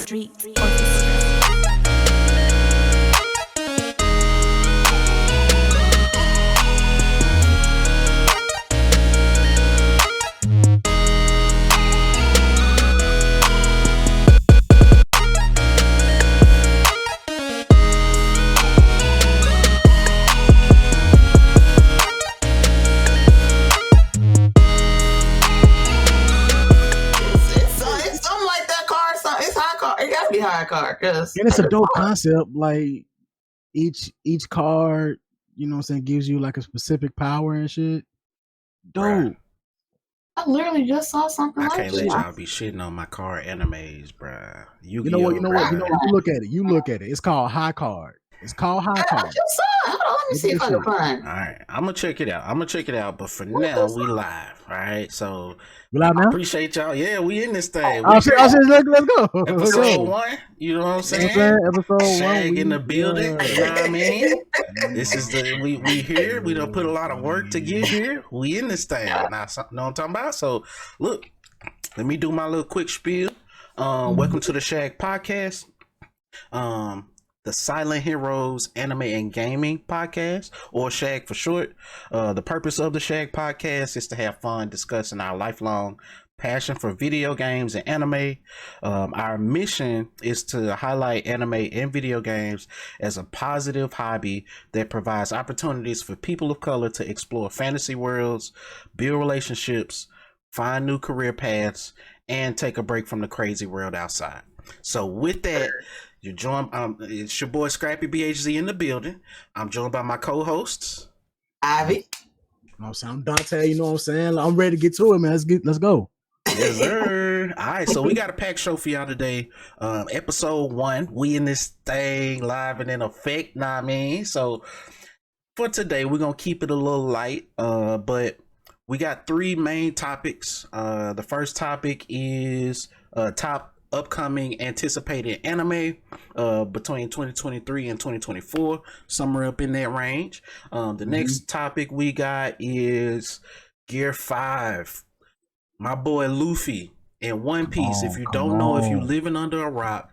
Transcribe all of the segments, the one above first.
streets or the streets. High card, and it's a dope concept. Like each card, you know what I'm saying, gives you like a specific power and shit. Dope. Bruh. I literally just saw something I like can't that. let y'all be shitting on my card animes, bruh. You know what? You look at it. You look at it. It's called High Card. It's called High I Card. just saw it. Hold on, let me see if I can find. All right, I'm gonna check it out. But for now, we live. All right, so We live now? appreciate y'all. Yeah, we in this thing. Let's go. Episode 1, you know what I'm saying? Episode SHAG 1 in the building. You know what I mean? This is we here. We done put a lot of work to get here. We in this thing. Now, know what I'm talking about? So look, let me do my little quick spiel. Welcome to the SHAG podcast. The Silent Heroes Anime and Gaming Podcast, or SHAG for short. The purpose of the SHAG podcast is to have fun discussing our lifelong passion for video games and anime. Our mission is to highlight anime and video games as a positive hobby that provides opportunities for people of color to explore fantasy worlds, build relationships, find new career paths, and take a break from the crazy world outside. So with that, you're joined. It's your boy Scrappy BHZ in the building. I'm joined by my co-hosts, Ivy. I'm Dante. You know what I'm saying? I'm ready to get to it, man. Let's go. Yes, sir. All right, so we got a packed show for y'all today. Episode 1. We in this thing live and in effect. Know what I mean? So for today, we're gonna keep it a little light. But we got 3 main topics. The first topic is top upcoming anticipated anime between 2023 and 2024, somewhere up in that range. The next topic we got is Gear 5. My boy Luffy in One Piece. If you don't know, if you're living under a rock,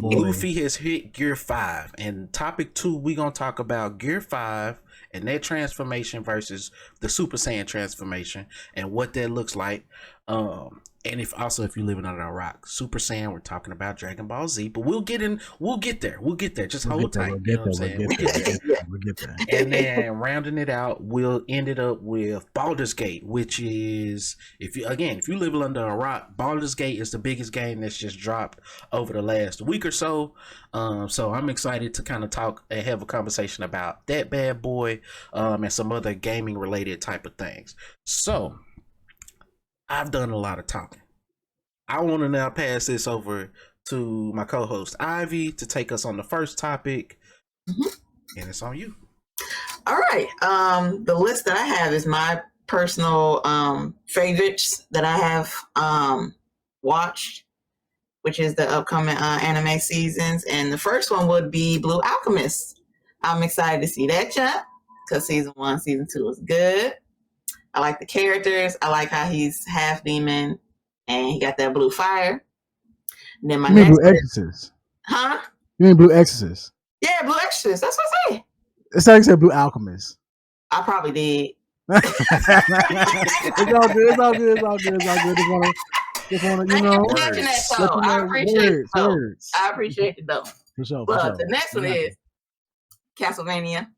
Luffy has hit Gear 5. And topic 2, we're gonna talk about Gear 5 and that transformation versus the Super Saiyan transformation and what that looks like. And if you're living under a rock, Super Saiyan, we're talking about Dragon Ball Z, but we'll get there. Just hold tight. You know what I'm saying? We'll get there. And then rounding it out, we'll end it up with Baldur's Gate, which is, if you live under a rock, Baldur's Gate is the biggest game that's just dropped over the last week or so. So I'm excited to kind of talk and have a conversation about that bad boy, and some other gaming related type of things. So I've done a lot of talking. I want to now pass this over to my co-host Ivy to take us on the first topic, and it's on you. All right. The list that I have is my personal favorites that I have watched, which is the upcoming anime seasons, and the first one would be Blue Alchemist. I'm excited to see that jump because season 1, season 2 is good. I like the characters. I like how he's half demon and he got that blue fire. And then you mean Blue Exorcist? Huh? You mean Blue Exorcist? Yeah, Blue Exorcist. That's what I say. It's like I said Blue Alchemist. I probably did. It's all good. Just wanna, you know. I appreciate it. Words. I appreciate it though. For sure. But the next one is Castlevania.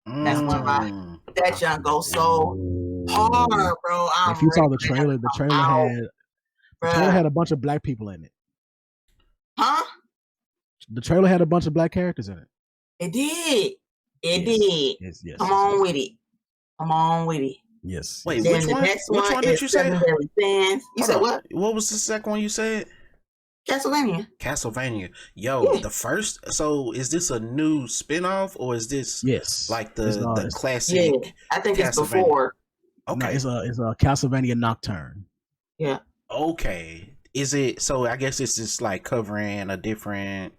That's one of my. That junk goes so hard, bro. If you saw the trailer, the trailer had a bunch of black people in it. Huh? The trailer had a bunch of black characters in it. It did. It did. Yes. Come on with it. Yes. Wait, then which the one? next Which one one did is you say? Seven Deadly Sins. You said what? What was the second one you said? Castlevania. Yo, the first. So is this a new spinoff or is this like the classic? Yeah, I think it's before. Okay, no, it's a Castlevania Nocturne. Yeah. Okay. Is it? So I guess it's just like covering a different.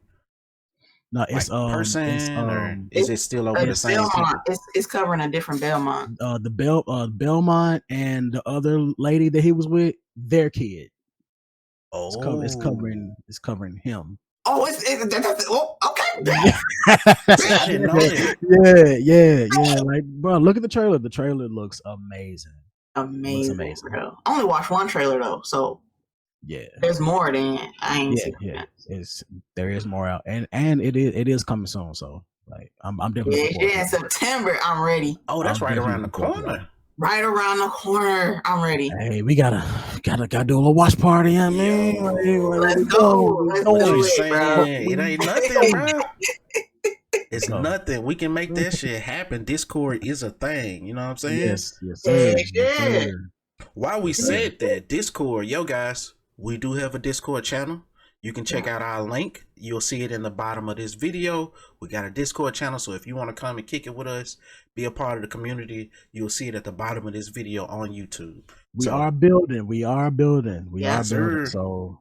No, it's person, or is it still over the same Belmont. It's covering a different Belmont. The Belmont and the other lady that he was with, their kid. It's Oh, covering him. Oh, okay. I didn't know that. Yeah. Like, bro, look at the trailer. The trailer looks amazing. Looks Amazing, amazing. bro. I only watched one trailer though, so Yeah. there's more than I ain't seen. Yeah. There is more out, and it is coming soon. So like, I'm definitely looking forward Yeah, in to it. September, I'm ready. Oh, that's I'm right definitely around the looking forward to corner. Right around the corner, I'm ready. Hey, we gotta do a little watch party. I mean, Let's go. Let's What do you it, bro. saying? It ain't nothing, bro. It's So- nothing. We can make that shit happen. Discord is a thing. You know what I'm saying? Yes, sir. Yeah. Yes, sir. While we said that, Discord, yo guys, we do have a Discord channel. You can check out our link. You'll see it in the bottom of this video. We got a Discord channel, so if you want to come and kick it with us, be a part of the community, you'll see it at the bottom of this video on YouTube. We are building. Yes, sir. So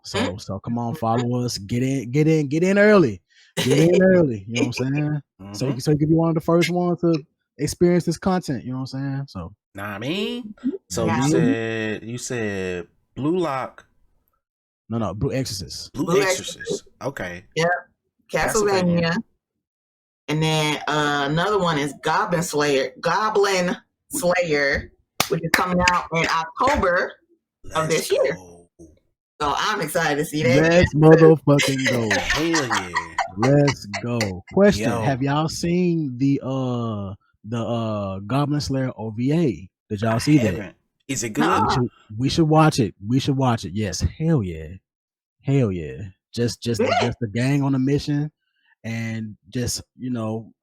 come on, follow us. Get in early. Get in early. You know what I'm saying? Mhm. So you can be one of the first ones to experience this content. You know what I'm saying? So Nah, I mean, so Yeah. you said Blue Lock, no, Blue Exorcist. Blue Exorcist. Okay. Castlevania. And then another one is Goblin Slayer, which is coming out in October of this year. Go. So I'm excited to see that. Let's motherfucking go. Hell yeah. Let's go. Question: Yo. Have y'all seen the Goblin Slayer OVA? Did y'all see that? Haven't. Is it good? No. We should watch it. Yes, hell yeah. Just the gang on a mission, and just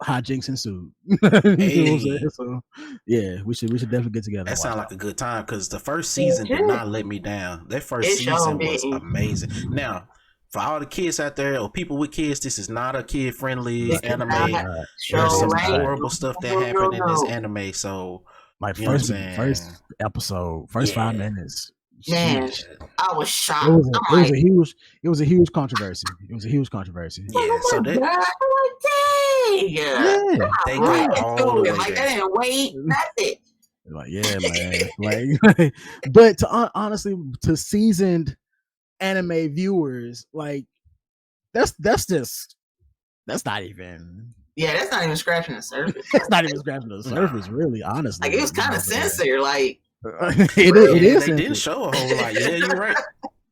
hijinks ensued. You know what I'm saying? So yeah, we should definitely get together. That sounds like a good time because the first season did not let me down. That first It sure season was didn't. amazing. Now, for all the kids out there or people with kids, this is not a kid-friendly This is anime. not There's some right. horrible stuff that happened in this anime. So, like you know what I'm first saying? episode, first 5 Yeah. miness. Man, Sheesh. I was shocked. It was I'm like, a huge controversy. It was a huge controversy. Yeah, so oh my that God. I'm like, dang. Yeah. they Right go all the into way it. Like, there. that didn't wait. Nothing. Like, yeah, man. Like, but honestly, to seasoned anime viewers, like that's not even Yeah, that's not even scratching the surface. that's not even scratching the surface, really. Honestly, Like, it was kind of censored. Like, it Yeah, is. they didn't censored. show a whole lot. Yeah, you're right.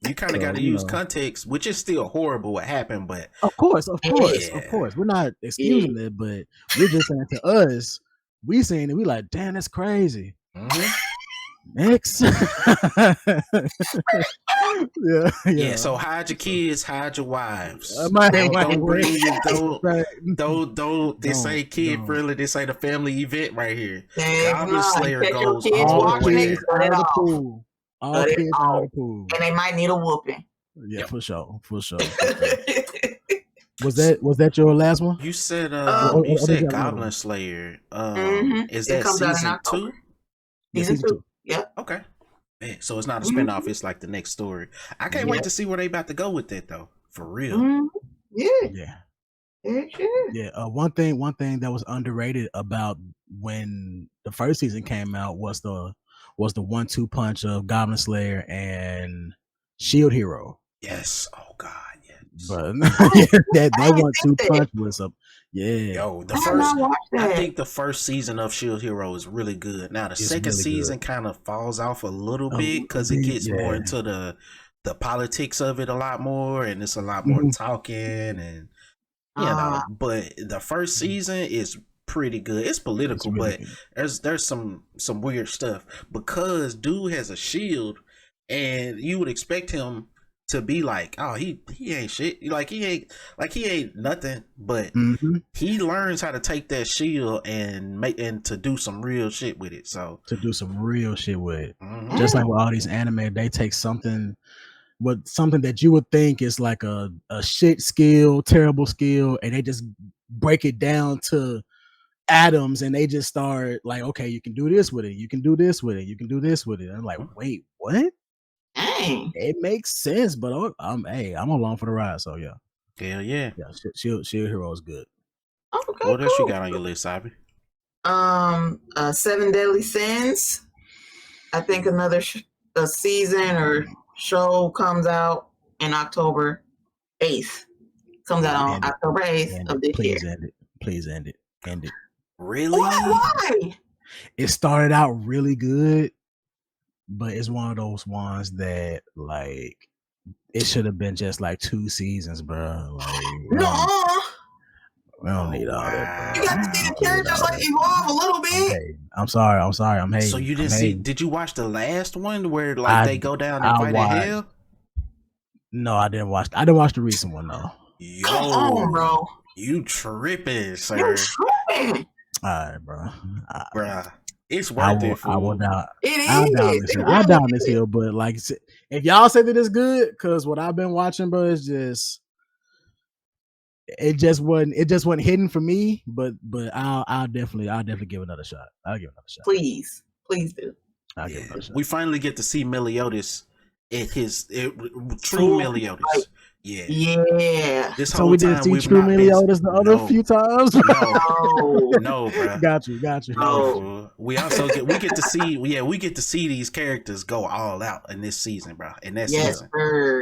You kind of So, got to use context, which is still horrible what happened, but Of course. Yeah. We're not excusing it, but we're just saying to us, we saying it. We like, damn, that's crazy. mhm. Next, Yeah. So hide your kids, hide your wives. Don't bring your Right. don't. This Don't, ain't kid don't. friendly. This ain't a family event right here. heck Goblin no. Slayer Catch your goes kids all the watching way it, there. cut it out of the off. pool. All Cut it kids out of off. the pool. And they might need a whooping. Yeah, Yep. for sure. Was that your last one? You said What you did said you have Goblin another? Slayer. Mhm. Is It that comes out in season October. 2? Yeah, Season 2. Yep. Okay. Man, so it's not a Mhm. spinoff, it's like the next story. I can't Yeah. wait to see where they about to go with that though. For real. Mhm. Yeah. Yeah. Heck yeah. Yeah. One thing that was underrated about when the first season came out was the 1-2 punch of Goblin Slayer and Shield Hero. Yes. Oh God, yes. But that I didn't 1-2 think that. punch was a Yo, the I have first not watched that. I think the first season of Shield Hero is really good. Now the It's second really season good. kind of falls off a little A bit because it little gets bit, more yeah. into the politics of it a lot more, and it's a lot more Mhm. talking and But the first season is pretty good. It's political, really but good. there's some weird stuff because dude has a shield, and you would expect him to be like, oh, he ain't shit. He ain't nothing. But Mhm. he learns how to take that shield and to do some real shit with it. So To do some real shit with it. mhm. Just like with all these anime, they take something that you would think is like a shit skill, terrible skill, and they just break it down to atoms, and they just start like, okay, you can do this with it, you can do this with it, you can do this with it. I'm like, wait, what? Dang. It makes sense, but I'm along for the ride. So yeah, Hell yeah. Shield Hero is good. Okay, What else you cool. got on your list, Abby? 7 Deadly Sins. I think another a season or show comes out in October 8th. Comes out on October 8th of this year. Please end it. Please end it. End it. Really? Why? It started out really good, but it's one of those ones that like it should have been just like 2 seasons, bro. Like No. we don't need all that, bro. You got to see the characters like evolve a little bit. I'm sorry. I'm hating. So you didn't see? Did you watch the last one where like they go down and fight in hell? No, I didn't watch. I didn't watch the recent one though. Yo, come on, bro. You tripping, sir? You tripping? All right, bro. Bruh, it's worth it. I will down. It I'm is. down this hill. I'm down this hill, but like, if y'all say that it's good, because what I've been watching, bro, is just. It just wasn't hidden for me, but I'll definitely give it another shot. I'll give it another shot. Please do. I'll give it another shot. We finally get to see Meliodas at his true Meliodas. Yeah. Yeah. This So whole we didn't time see we've True not been- Meliodas the other few times. No, bro. Got you. No, we also get to see these characters go all out in this season, bro. In that season.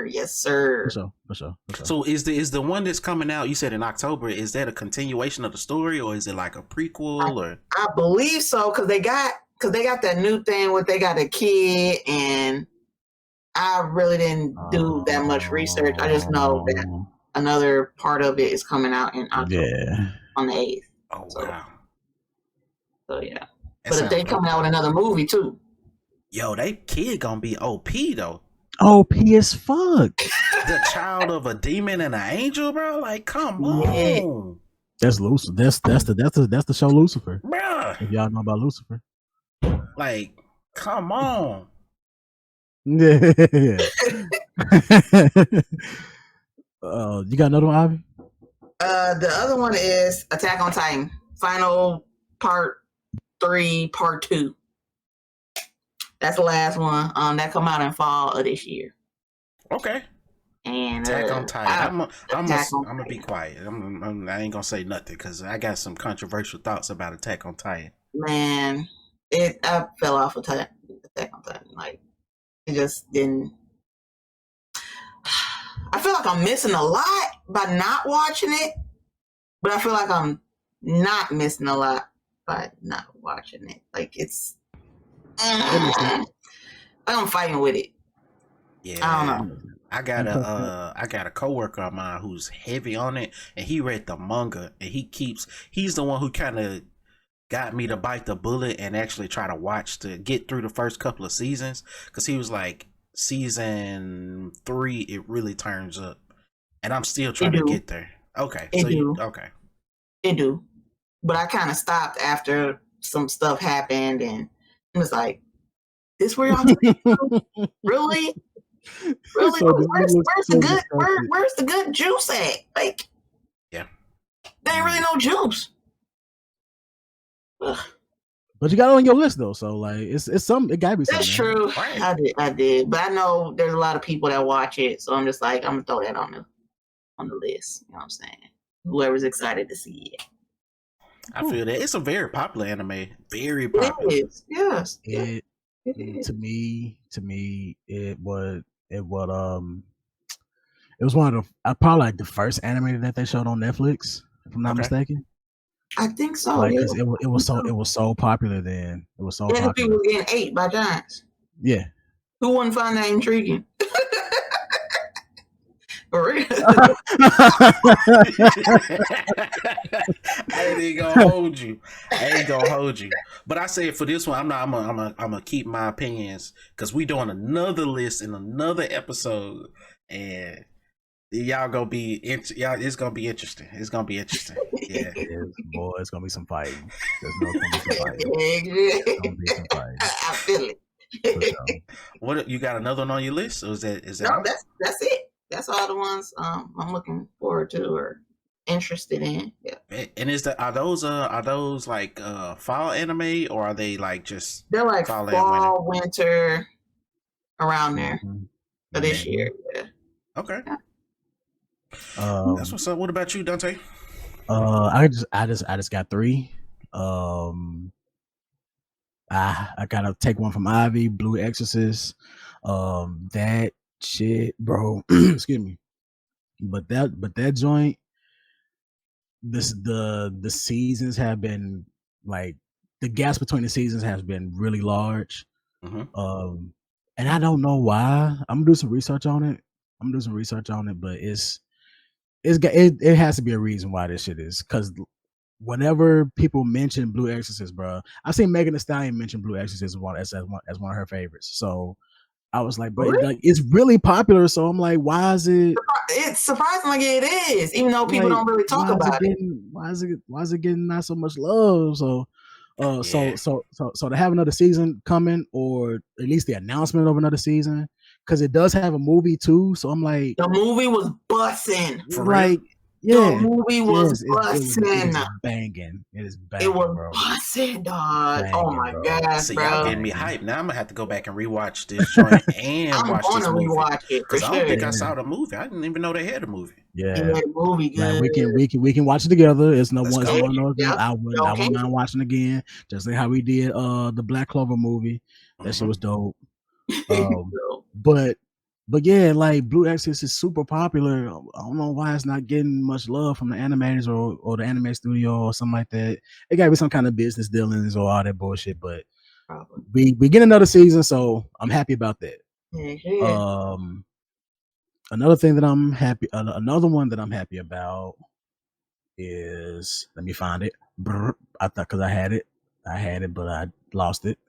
Yes, sir. For sure. So is the one that's coming out? You said in October. Is that a continuation of the story, or is it like a prequel? Or I believe so, because they got that new thing where they got a kid, and I really didn't do that much research. I just know that another part of it is coming out in October on the 8th. Oh wow! So yeah, but if they coming out with another movie too. Yo, that kid gonna be OP though. OP as fuck. The child of a demon and an angel, bro. Like, come on. That's Lucifer. That's the show Lucifer. Bruh. If y'all know about Lucifer. Like, come on. Yeah. You got another one, Ivy? The other one is Attack on Titan, final part 3, part 2. That's the last one. That come out in fall of this year. Okay. And Attack on Titan. I'm gonna Titan. be quiet. I ain't gonna say nothing because I got some controversial thoughts about Attack on Titan. Man, I fell off of Attack on Titan. Like, it just didn't. I feel like I'm missing a lot by not watching it, but I feel like I'm not missing a lot by not watching it. Like, it's. I'm fighting with it. Yeah, I don't know. I got a coworker of mine who's heavy on it, and he read the manga, and he's the one who kind of got me to bite the bullet and actually try to get through the first couple of seasons, because he was like, season 3 it really turns up, and I'm still trying to get there. Okay, okay, it do, but I kind of stopped after some stuff happened, and it was like, this where y'all really? So where's the good juice at? Like, yeah, there ain't really no juice. Ugh. But you got it on your list though, so like it's something. It gotta be something. That's true. Right. I did, but I know there's a lot of people that watch it, so I'm just like, I'm gonna throw that on the list. You know what I'm saying? Whoever's excited to see it. I feel that it's a very popular anime. Very popular. It is. Yes. It to me, it was one of the probably like the first anime that they showed on Netflix, if I'm not mistaken. I think so. Like, cause it was so popular then. It was so popular. People were getting ate by giants. Yeah. Who wouldn't find that intriguing? For real. I ain't gonna hold you. But I say for this one, I'm gonna keep my opinions, because we doing another list in another episode, and y'all gonna be it's gonna be interesting. It's gonna be interesting. Yeah. Boy, it's gonna be some fighting. There's no gonna be some fighting. It's gonna be some fighting. I feel it. Sure. What, you got another one on your list, or is that No, that's it. That's all the ones I'm looking forward to or interested in. Yeah. And are those like fall anime, or are they like just they're like fall, winter, around there for this year? Yeah. Okay. That's what's up. What about you, Dante? I just got 3. I gotta take one from Ivy, Blue Exorcist. That Shit, bro. Excuse me. But that joint, the seasons have been like the gaps between the seasons has been really large. Mm-hmm. And I don't know why. I'm gonna do some research on it. But it has to be a reason why this shit is, because whenever people mention Blue Exorcist, bro, I've seen Megan Thee Stallion mention Blue Exorcist as one of her favorites. So I was like, but Really? like, it's really popular. So I'm like, why is it? It's surprisingly it is, even though people Like, don't really talk about it. why is it getting not so much love? So so to have another season coming, or at least the announcement of another season, because it does have a movie too. So I'm like, The movie was busting. For like, The yeah, movie was busting. it is banging. It is banging, It was bro. busting, dog. Banging, Oh my bro. gosh, See, bro. y'all getting me hyped. Now I'm gonna have to go back and rewatch this joint and I'm watch gonna this movie. rewatch it for Because I don't think I sure. saw the movie. I didn't even know they had a movie. Yeah, Yeah, the movie good. like we can watch it together. It's no Let's one. go. It's one of those Yeah. things I wouldn't mind watching again. Just like how we did the Black Clover movie. That shit was dope. But yeah, like Blue Exorcist is super popular. I don't know why it's not getting much love from the animators or the anime studio or something like that. It gotta be some kind of business dealings or all that bullshit. But Probably. we get another season, so I'm happy about that. Yeah. Another thing that I'm happy, another one that I'm happy about is, let me find it. I thought, because I had it, but I lost it.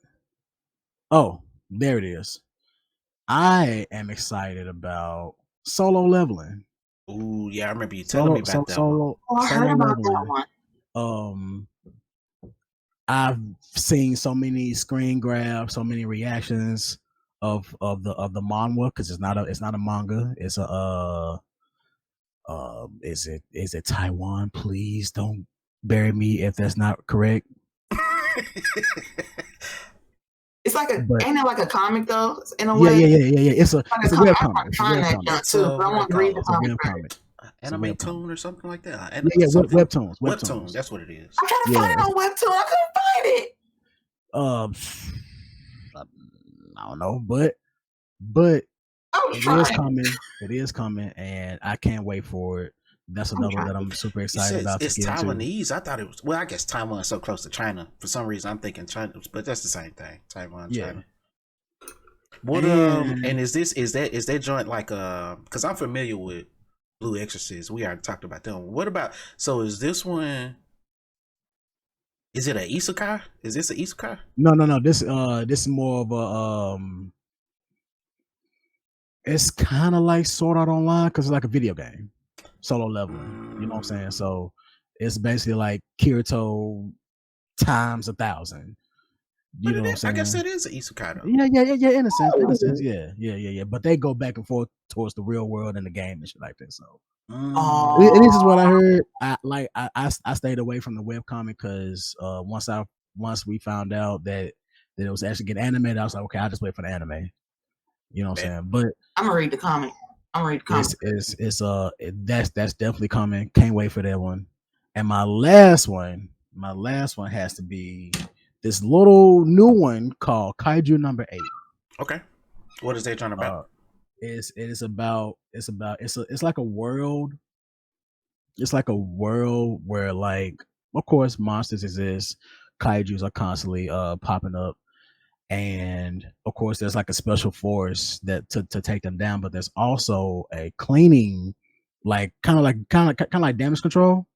Oh, there it is. I am excited about Solo Leveling. Ooh, yeah, I remember you telling me about that one. I heard about that one. I've seen so many screen grabs, so many reactions of the manhwa, because it's not a manga. It's a is it Taiwan? Please don't bury me if that's not correct. It's like ain't it like a comic though? In a yeah, way. Yeah. It's a webcomic. It's a webcomic. Anime tune or something like that. Yeah, webtoons. Webtoons, that's what it is. I'm trying to find it on Webtoon. I couldn't find it. I don't know, but it is coming, and I can't wait for it. That's another one that I'm super excited about. It's Taiwanese. I thought it was. Well, I guess Taiwan is so close to China. For some reason, I'm thinking China, but that's the same thing. Taiwan, China. What and is that joint like because I'm familiar with Blue Exorcist. We already talked about them. What about, so is this one, is it an isekai? Is this an isekai? No. This is more of a it's kind of like Sword Art Online, because it's like a video game. Solo Leveling. You know what I'm saying? So it's basically like Kirito times 1,000. You know what I'm saying? I guess that is an isekai though. Yeah. In a sense, yeah. But they go back and forth towards the real world in the game and shit like that. So this is what I heard. I stayed away from the webcomic because once we found out that it was actually getting animated, I was like, okay, I'll just wait for the anime. You know what I'm saying? But I'm gonna read the comic. That's definitely coming. Can't wait for that one. And my last one has to be this little new one called Kaiju number 8. Okay. What is that trying about? It's like a world. It's like a world where, like, of course, monsters exist. Kaijus are constantly popping up. And of course, there's like a special force that to take them down, but there's also a cleaning, like kind of like damage control.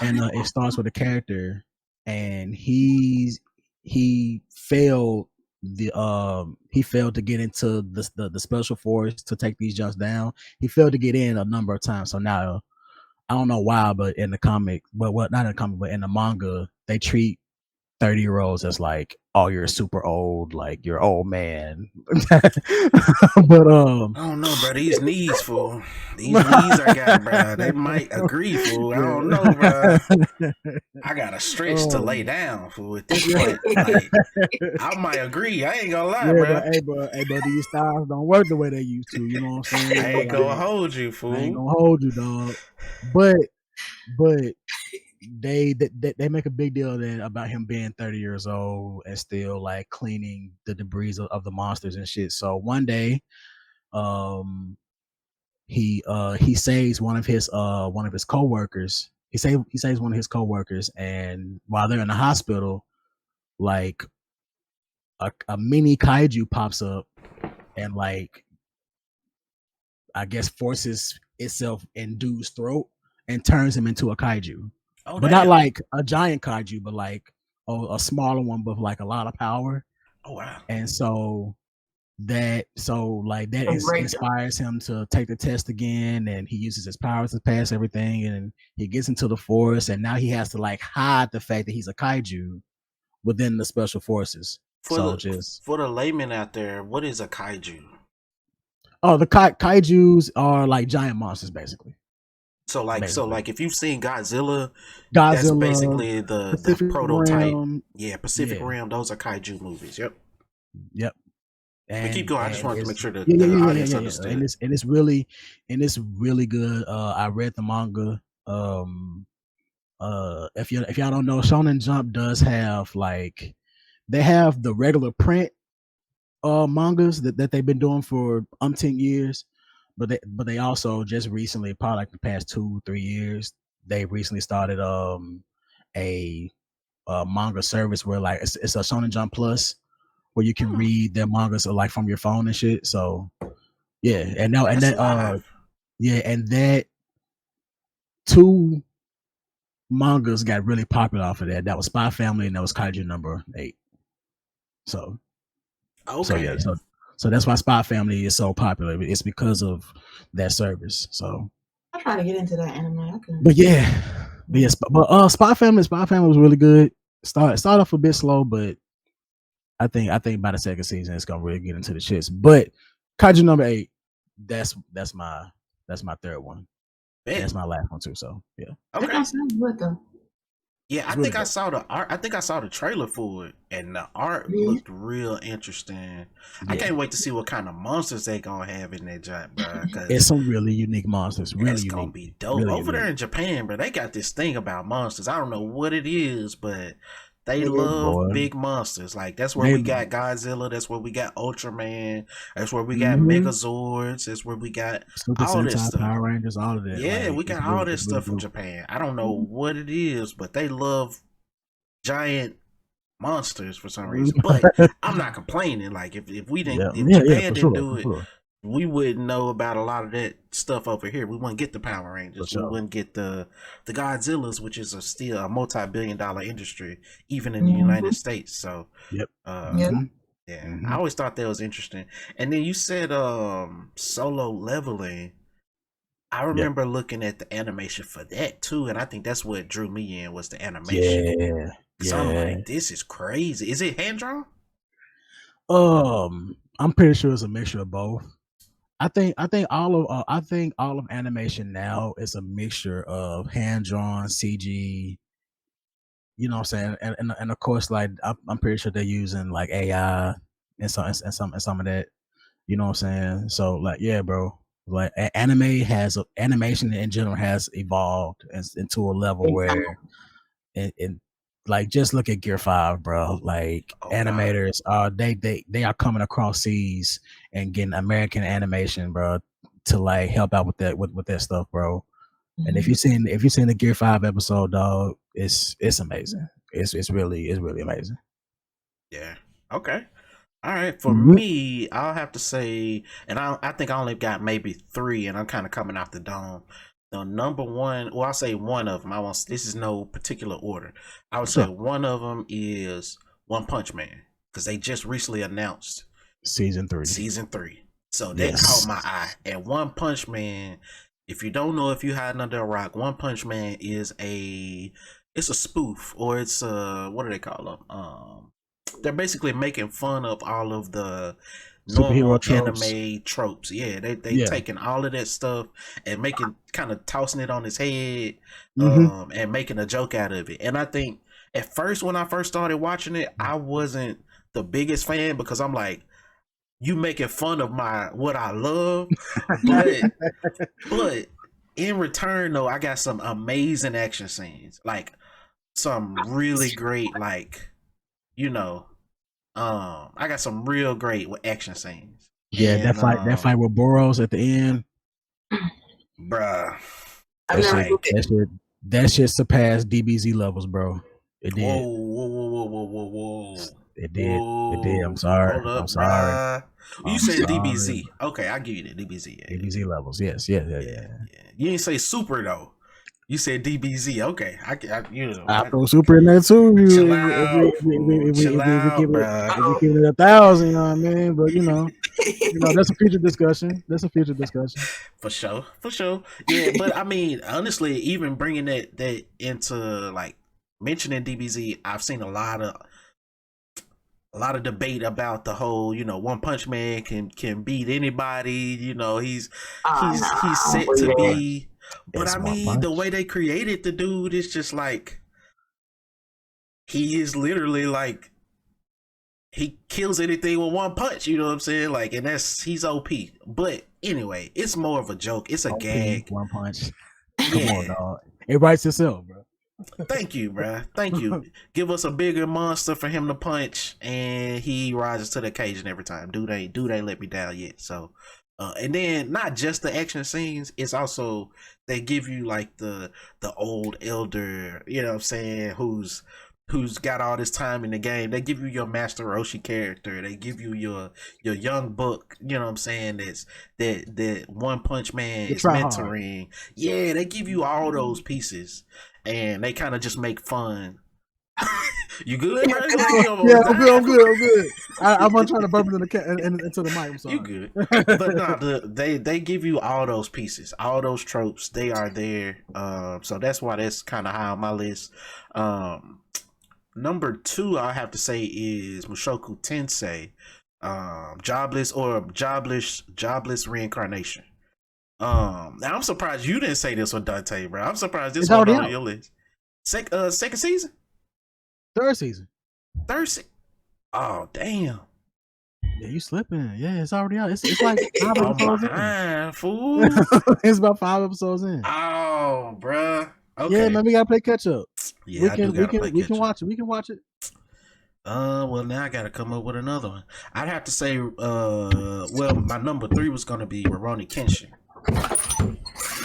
And it starts with a character, and he failed to get into the special force to take these jumps down. He failed to get in a number of times. So now I don't know why, but in the comic, not in the comic, but in the manga, they treat 30-year-olds as like, oh, you're super old, like you're old man. But I don't know, bro. These knees, fool. These knees I got, bro. They might agree, fool. I don't know, bro. I gotta stretch to lay down, fool. At this point, like, I might agree. I ain't gonna lie, bro. Hey, bro, these styles don't work the way they used to. You know what I'm saying? I ain't gonna hold you, fool. I ain't gonna hold you, dog. But they make a big deal then about him being 30 years old and still like cleaning the debris of the monsters and shit. So one day, he saves one of his coworkers. He saves one of his coworkers, and while they're in the hospital, like a mini kaiju pops up and like I guess forces itself in dude's throat and turns him into a kaiju. Oh, But not damn. like a giant kaiju, but like a smaller one, but like a lot of power. Oh, wow. And so that inspires him to take the test again, and he uses his powers to pass everything, and he gets into the forest, and now he has to like hide the fact that he's a kaiju within the special forces. For the layman out there, what is a kaiju? Oh, the kaijus are like giant monsters, basically. So like if you've seen Godzilla, that's basically the prototype. Rim. Yeah, Pacific Rim. Those are kaiju movies. Yep. And keep going. I just wanted to make sure that the audience understood. And it's really good. I read the manga. If y'all don't know, Shonen Jump does have like they have the regular print mangas that they've been doing for umpteen years, but they also just recently, probably like the past 2-3 years, they recently started a manga service where like it's a Shonen Jump Plus where you can read their mangas like from your phone and shit. So yeah, and that 2 mangas got really popular off of that. That was Spy Family and that was Kaiju number 8. So okay. So that's why Spy Family is so popular. It's because of that service. So I try to get into that anime. Spy Family was really good. Start off a bit slow, but I think by the second season it's gonna really get into the shits. But Kaiju number 8, that's my third one. Man. That's my last one too. So yeah. Okay. That sounds good though. Yeah, I think I saw the art. I think I saw the trailer for it, and the art looked real interesting. Yeah. I can't wait to see what kind of monsters they gonna have in that giant, bro. It's some really unique monsters. It's gonna be dope. Really over there in Japan, bro, they got this thing about monsters. I don't know what it is, but they love big monsters. Like that's where we got Godzilla. That's where we got Ultraman. That's where we got Megazords. That's where we got Super all this stuff. Power Rangers, all of that. Yeah, we got all this stuff from Japan. I don't know what it is, but they love giant monsters for some reason. But I'm not complaining. Like if we didn't, if Japan didn't do it, we wouldn't know about a lot of that stuff over here. We wouldn't get the Power Rangers. We wouldn't get the Godzillas, which is still a multi-billion-dollar industry, even in the United States. So, I always thought that was interesting. And then you said Solo Leveling. I remember looking at the animation for that too, and I think that's what drew me in was the animation. So I'm like, this is crazy. Is it hand drawn? I'm pretty sure it's a mixture of both. I think all of animation now is a mixture of hand drawn, CG. You know what I'm saying, and of course, like I'm pretty sure they're using like AI and some of that. You know what I'm saying? So like, yeah, bro. Like animation in general has evolved into a level where, and like just look at Gear 5, bro. Like animators are they are coming across seas and getting American animation, bro, to like help out with that stuff, bro. And if you've seen the Gear 5 episode, dog, it's amazing. It's really amazing. Yeah. Okay. All right. For me, I'll have to say, and I think I only got maybe 3, and I'm kind of coming off the dome. The number one, well, I'll say one of them. This is no particular order. I would say one of them is One Punch Man, because they just recently announced season 3. So that caught my eye. And One Punch Man, if you don't know, if you hiding under a rock, One Punch Man is it's a spoof, or it's what do they call them? They're basically making fun of all of the normal anime tropes. Yeah, they taking all of that stuff and kind of tossing it on his head, and making a joke out of it. And I think at first, when I first started watching it, I wasn't the biggest fan, because I'm like, you making fun of what I love, but in return though, I got some amazing action scenes, like some really great, like, I got some real great action scenes. Yeah, And that fight with Boros at the end. bruh. I've never Like, looked at That shit surpassed DBZ levels, bro. It did. Whoa. It did. It did. I'm sorry. Hold up, I'm sorry. bruh. You I'm said sorry. DBZ. Okay, I'll give you the DBZ. Yeah, DBZ levels. Yes. Yeah. You didn't say super though. You said DBZ. Okay, I throw super in there too. Chill out, bruh. If we keep it 1,000, you know what I mean? But that's a future discussion. For sure. Yeah, but I mean, honestly, even bringing that into like mentioning DBZ, I've seen a lot of debate about the whole, One Punch Man can beat anybody. He's set to be. But I mean, the way they created the dude is just like he is literally like he kills anything with one punch. You know what I'm saying? Like, and he's OP. But anyway, it's more of a joke. It's a OP, gag. One punch. Come on, dog. It writes itself, bro. Thank you, bro. Thank you. Give us a bigger monster for him to punch, and he rises to the occasion every time. Dude ain't let me down yet. So, and then not just the action scenes, it's also they give you like the old elder, you know what I'm saying, who's got all this time in the game. They give you your Master Roshi character. They give you your young Buck, you know what I'm saying, that One Punch Man is mentoring. Hard. Yeah, they give you all those pieces. And they kind of just make fun. You good, bro? Yeah, I'm good. I'm not trying to burp into the mic. I'm sorry. You good? But no, they give you all those pieces, all those tropes. They are there. So that's why that's kind of high on my list. Number 2, I have to say is Mushoku Tensei, jobless reincarnation. Now I'm surprised you didn't say this one, Dante, bro. I'm surprised this one on your list. Second season? Third season. Oh, damn. Yeah, you slipping. Yeah, it's already out. It's like 5 episodes in. Fool. It's about 5 episodes in. Oh, bro. Okay. Yeah, man, we gotta play catch up. Yeah, we can watch it. We can watch it. Well, now I gotta come up with another one. I'd have to say, my number 3 was gonna be Rurouni Kenshin.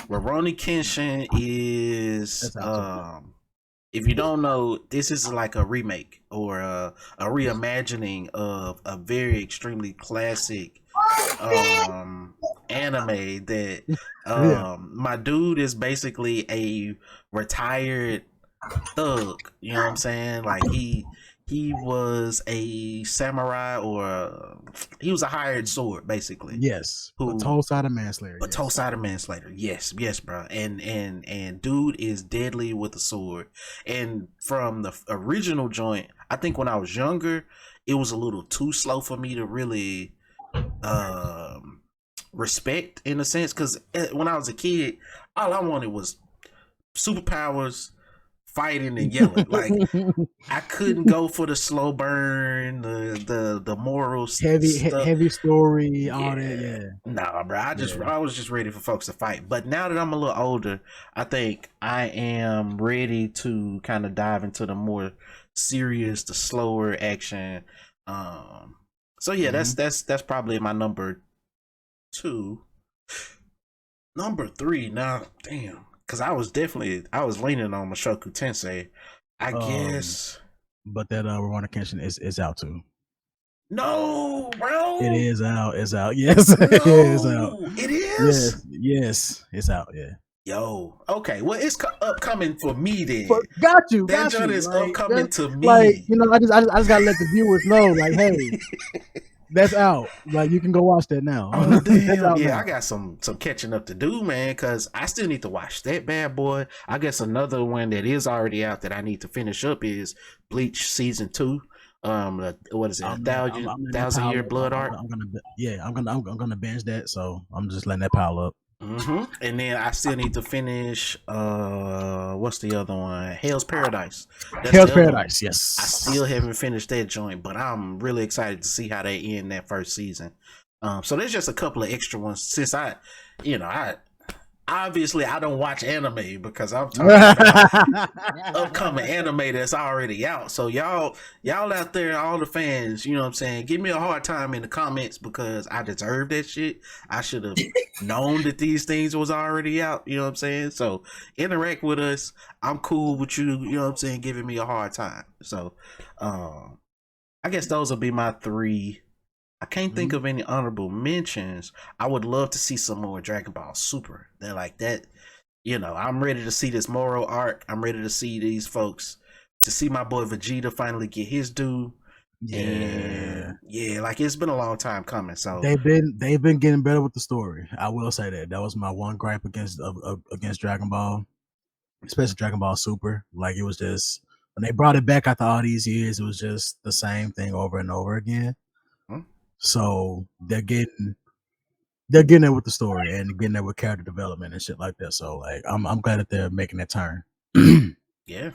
Rurouni Kenshin is, if you don't know, this is like a remake or a reimagining of a very extremely classic anime that my dude is basically a retired thug. You know what I'm saying? Like he was a samurai or he was a hired sword, basically. Yes. A toe-sided manslayer. Yes, bro. And dude is deadly with a sword. And from the original joint, I think when I was younger, it was a little too slow for me to really respect, in a sense, because when I was a kid, all I wanted was superpowers, fighting and yelling. Like I couldn't go for the slow burn, the morals, heavy story, all that. Yeah, nah, bro. I was just ready for folks to fight. But now that I'm a little older, I think I am ready to kind of dive into the more serious, the slower action. So yeah, that's probably my number 2. Number 3, now, damn. Because I was leaning on Mushoku Tensei, I guess. But that Rurouni Kenshin is out too. No, bro. It is out. It's out. Yes, no, it is out. It is? Yes, it's out. Yeah. Yo, okay. Well, it's upcoming for me then. Got you. That joint is upcoming to me. Like, I just gotta let the viewers know, like, hey, that's out. Like, you can go watch that now. Oh, damn. Yeah, I got some catching up to do, man, because I still need to watch that bad boy. I guess another one that is already out that I need to finish up is Bleach season 2. What is it? 1,000-year blood arc. I'm gonna binge that. So I'm just letting that pile up. And then I still need to finish. What's the other one? Hell's Paradise. Hell's Paradise. Yes. I still haven't finished that joint, but I'm really excited to see how they end that first season. So there's just a couple of extra ones since I obviously I don't watch anime because I'm talking about upcoming anime that's already out. So y'all out there, all the fans, you know what I'm saying, give me a hard time in the comments because I deserve that shit. I should have known that these things was already out, you know what I'm saying? So interact with us. I'm cool with you, you know what I'm saying, giving me a hard time. So I guess those will be my 3. I can't think of any honorable mentions. I would love to see some more Dragon Ball Super. They're like that. You know, I'm ready to see this moral arc. I'm ready to see these folks, to see my boy Vegeta finally get his due. And yeah, like it's been a long time coming. So they've been getting better with the story. I will say that. That was my one gripe against Dragon Ball, especially Dragon Ball Super. Like it was just when they brought it back after all these years, it was just the same thing over and over again. So they're getting there with the story and getting there with character development and shit like that. So like I'm glad that they're making that turn. Yeah.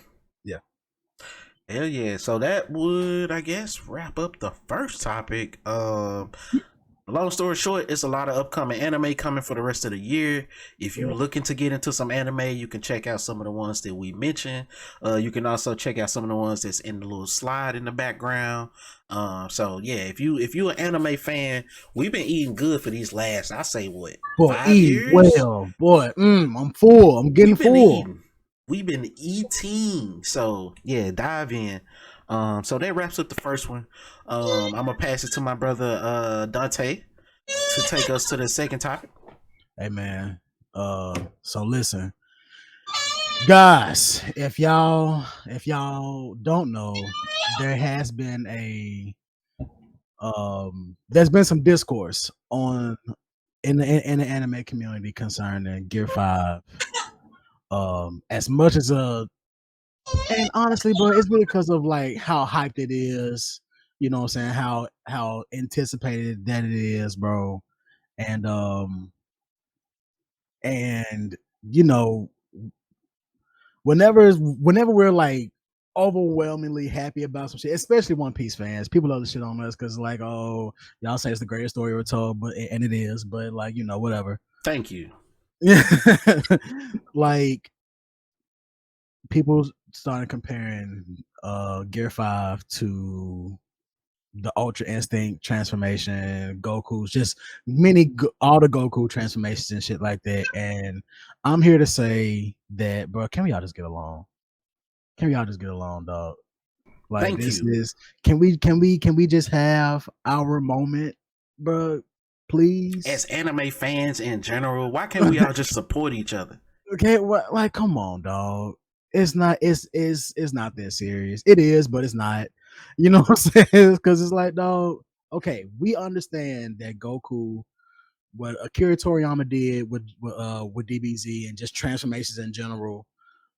Hell yeah. So that would, I guess, wrap up the first topic. Long story short, it's a lot of upcoming anime coming for the rest of the year. If you're looking to get into some anime, you can check out some of the ones that we mentioned. You can also check out some of the ones that's in the little slide in the background. So yeah, if you an anime fan, we've been eating good for these last, I say what, 5 years? Well, boy, I'm full. I'm getting full. We've been eating. So yeah, dive in. So that wraps up the first one. I'm gonna pass it to my brother Dante to take us to the second topic. Hey man, so listen, guys, if y'all don't know, there has been there's been some discourse in the anime community concerning Gear 5. As much as and honestly, bro, it's really because of like how hyped it is. You know what I'm saying? How anticipated that it is, bro. And you know, whenever we're like overwhelmingly happy about some shit, especially One Piece fans, people love the shit on us because like, oh, y'all say it's the greatest story ever told, and it is, but like, you know, whatever. Thank you. Like people started comparing Gear 5 to the Ultra Instinct transformation, Goku's just all the Goku transformations and shit like that. And I'm here to say that, bro, can we all just get along? Can we all just get along, dog? Like can we just have our moment, bro? Please. As anime fans in general, why can't we all just support each other? Okay, what? Like, come on, dog. It's not that serious. It is, but it's not. You know what I'm saying? Because it's like, dog. Okay, we understand that Goku, what Akira Toriyama did with DBZ and just transformations in general,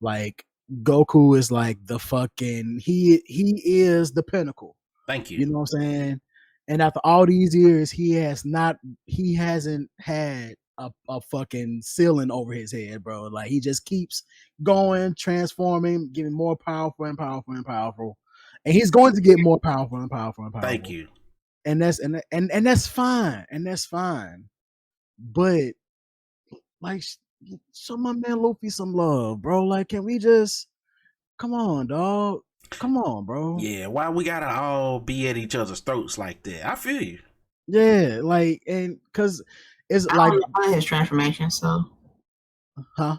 like Goku is like the fucking he is the pinnacle. Thank you. You know what I'm saying? And after all these years, he hasn't had a fucking ceiling over his head, bro. Like he just keeps going, transforming, getting more powerful and powerful and powerful. And he's going to get more powerful and powerful and powerful. Thank you. And that's fine. And that's fine. But like, show my man Luffy some love, bro. Like, can we just come on, dog? Come on, bro. Yeah, why we gotta all be at each other's throats like that? I feel you. Yeah, like, and because it's I like don't know his transformation, so Huh?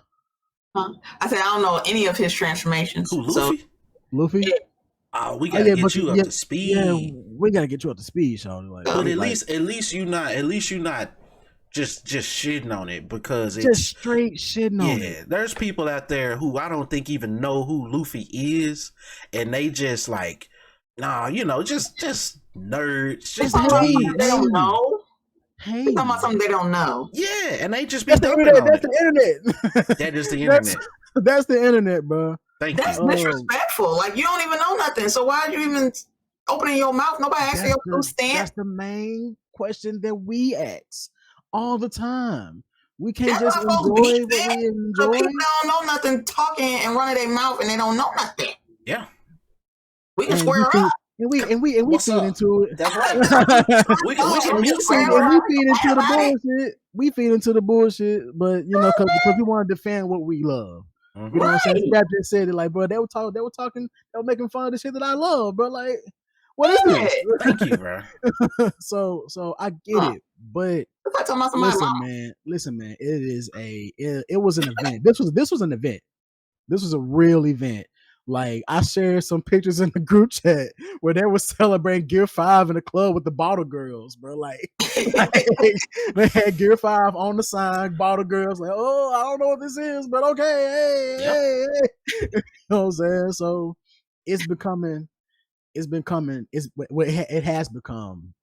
I said I don't know any of his transformations. Who, Luffy? So, Luffy? yeah. Oh, we gotta get you up to speed. Yeah, we gotta get you up to speed, Sean. Like, but at least you not just shitting on it because it's just straight shitting on it. Yeah, there's people out there who I don't think even know who Luffy is, and they just like, nah, you know, just nerds, just they don't know. Hey, talking about something they don't know. Yeah, and they just be that's the internet. That's the internet. That is the internet. That's the internet, bro. That's disrespectful. Like you don't even know nothing. So why are you even opening your mouth? Nobody asked you your stand. That's the main question that we ask all the time. We can't That's just enjoy what we enjoy. So people don't know nothing, talking and running their mouth, and they don't know nothing. Yeah, we can square up. and we What's feed up? into it. That's right. That's right. and we What's feed up? into it. That's right. We can And mix some we up. feed into the Right? bullshit. We feed into the bullshit, but because we want to defend what we love. Mhm. You know what I'm saying? Right. Scrap just said it, like, bro, they were making fun of the shit that I love, bro. Like, what is this? Thank you, bro. So I get it, but If I talking about somebody, listen, man, it was an event. This was an event. This was a real event. Like, I shared some pictures in the group chat where they were celebrating Gear 5 in the club with the Bottle Girls, bro. Like they had Gear 5 on the sign, Bottle Girls, like, oh, I don't know what this is, but okay, hey. You know what I'm saying? So it has become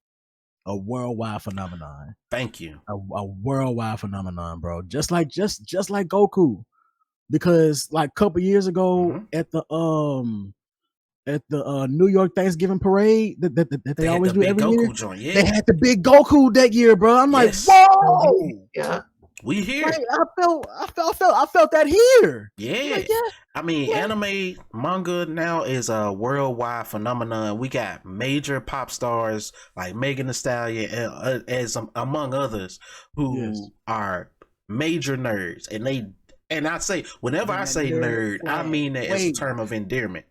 a worldwide phenomenon. Thank you. A worldwide phenomenon, bro. Just like Goku. Because like a couple years ago at the New York Thanksgiving parade that they always do every Goku year, joint, yeah. they had the big Goku that year, bro. I'm Yes. like, whoa, yeah. We here. like, I felt that here. Yeah. Like, yeah. I mean, anime manga now is a worldwide phenomenon. We got major pop stars like Megan Thee Stallion, as among others, who are major nerds, and I say, whenever I say nerd, I mean that as a term of endearment.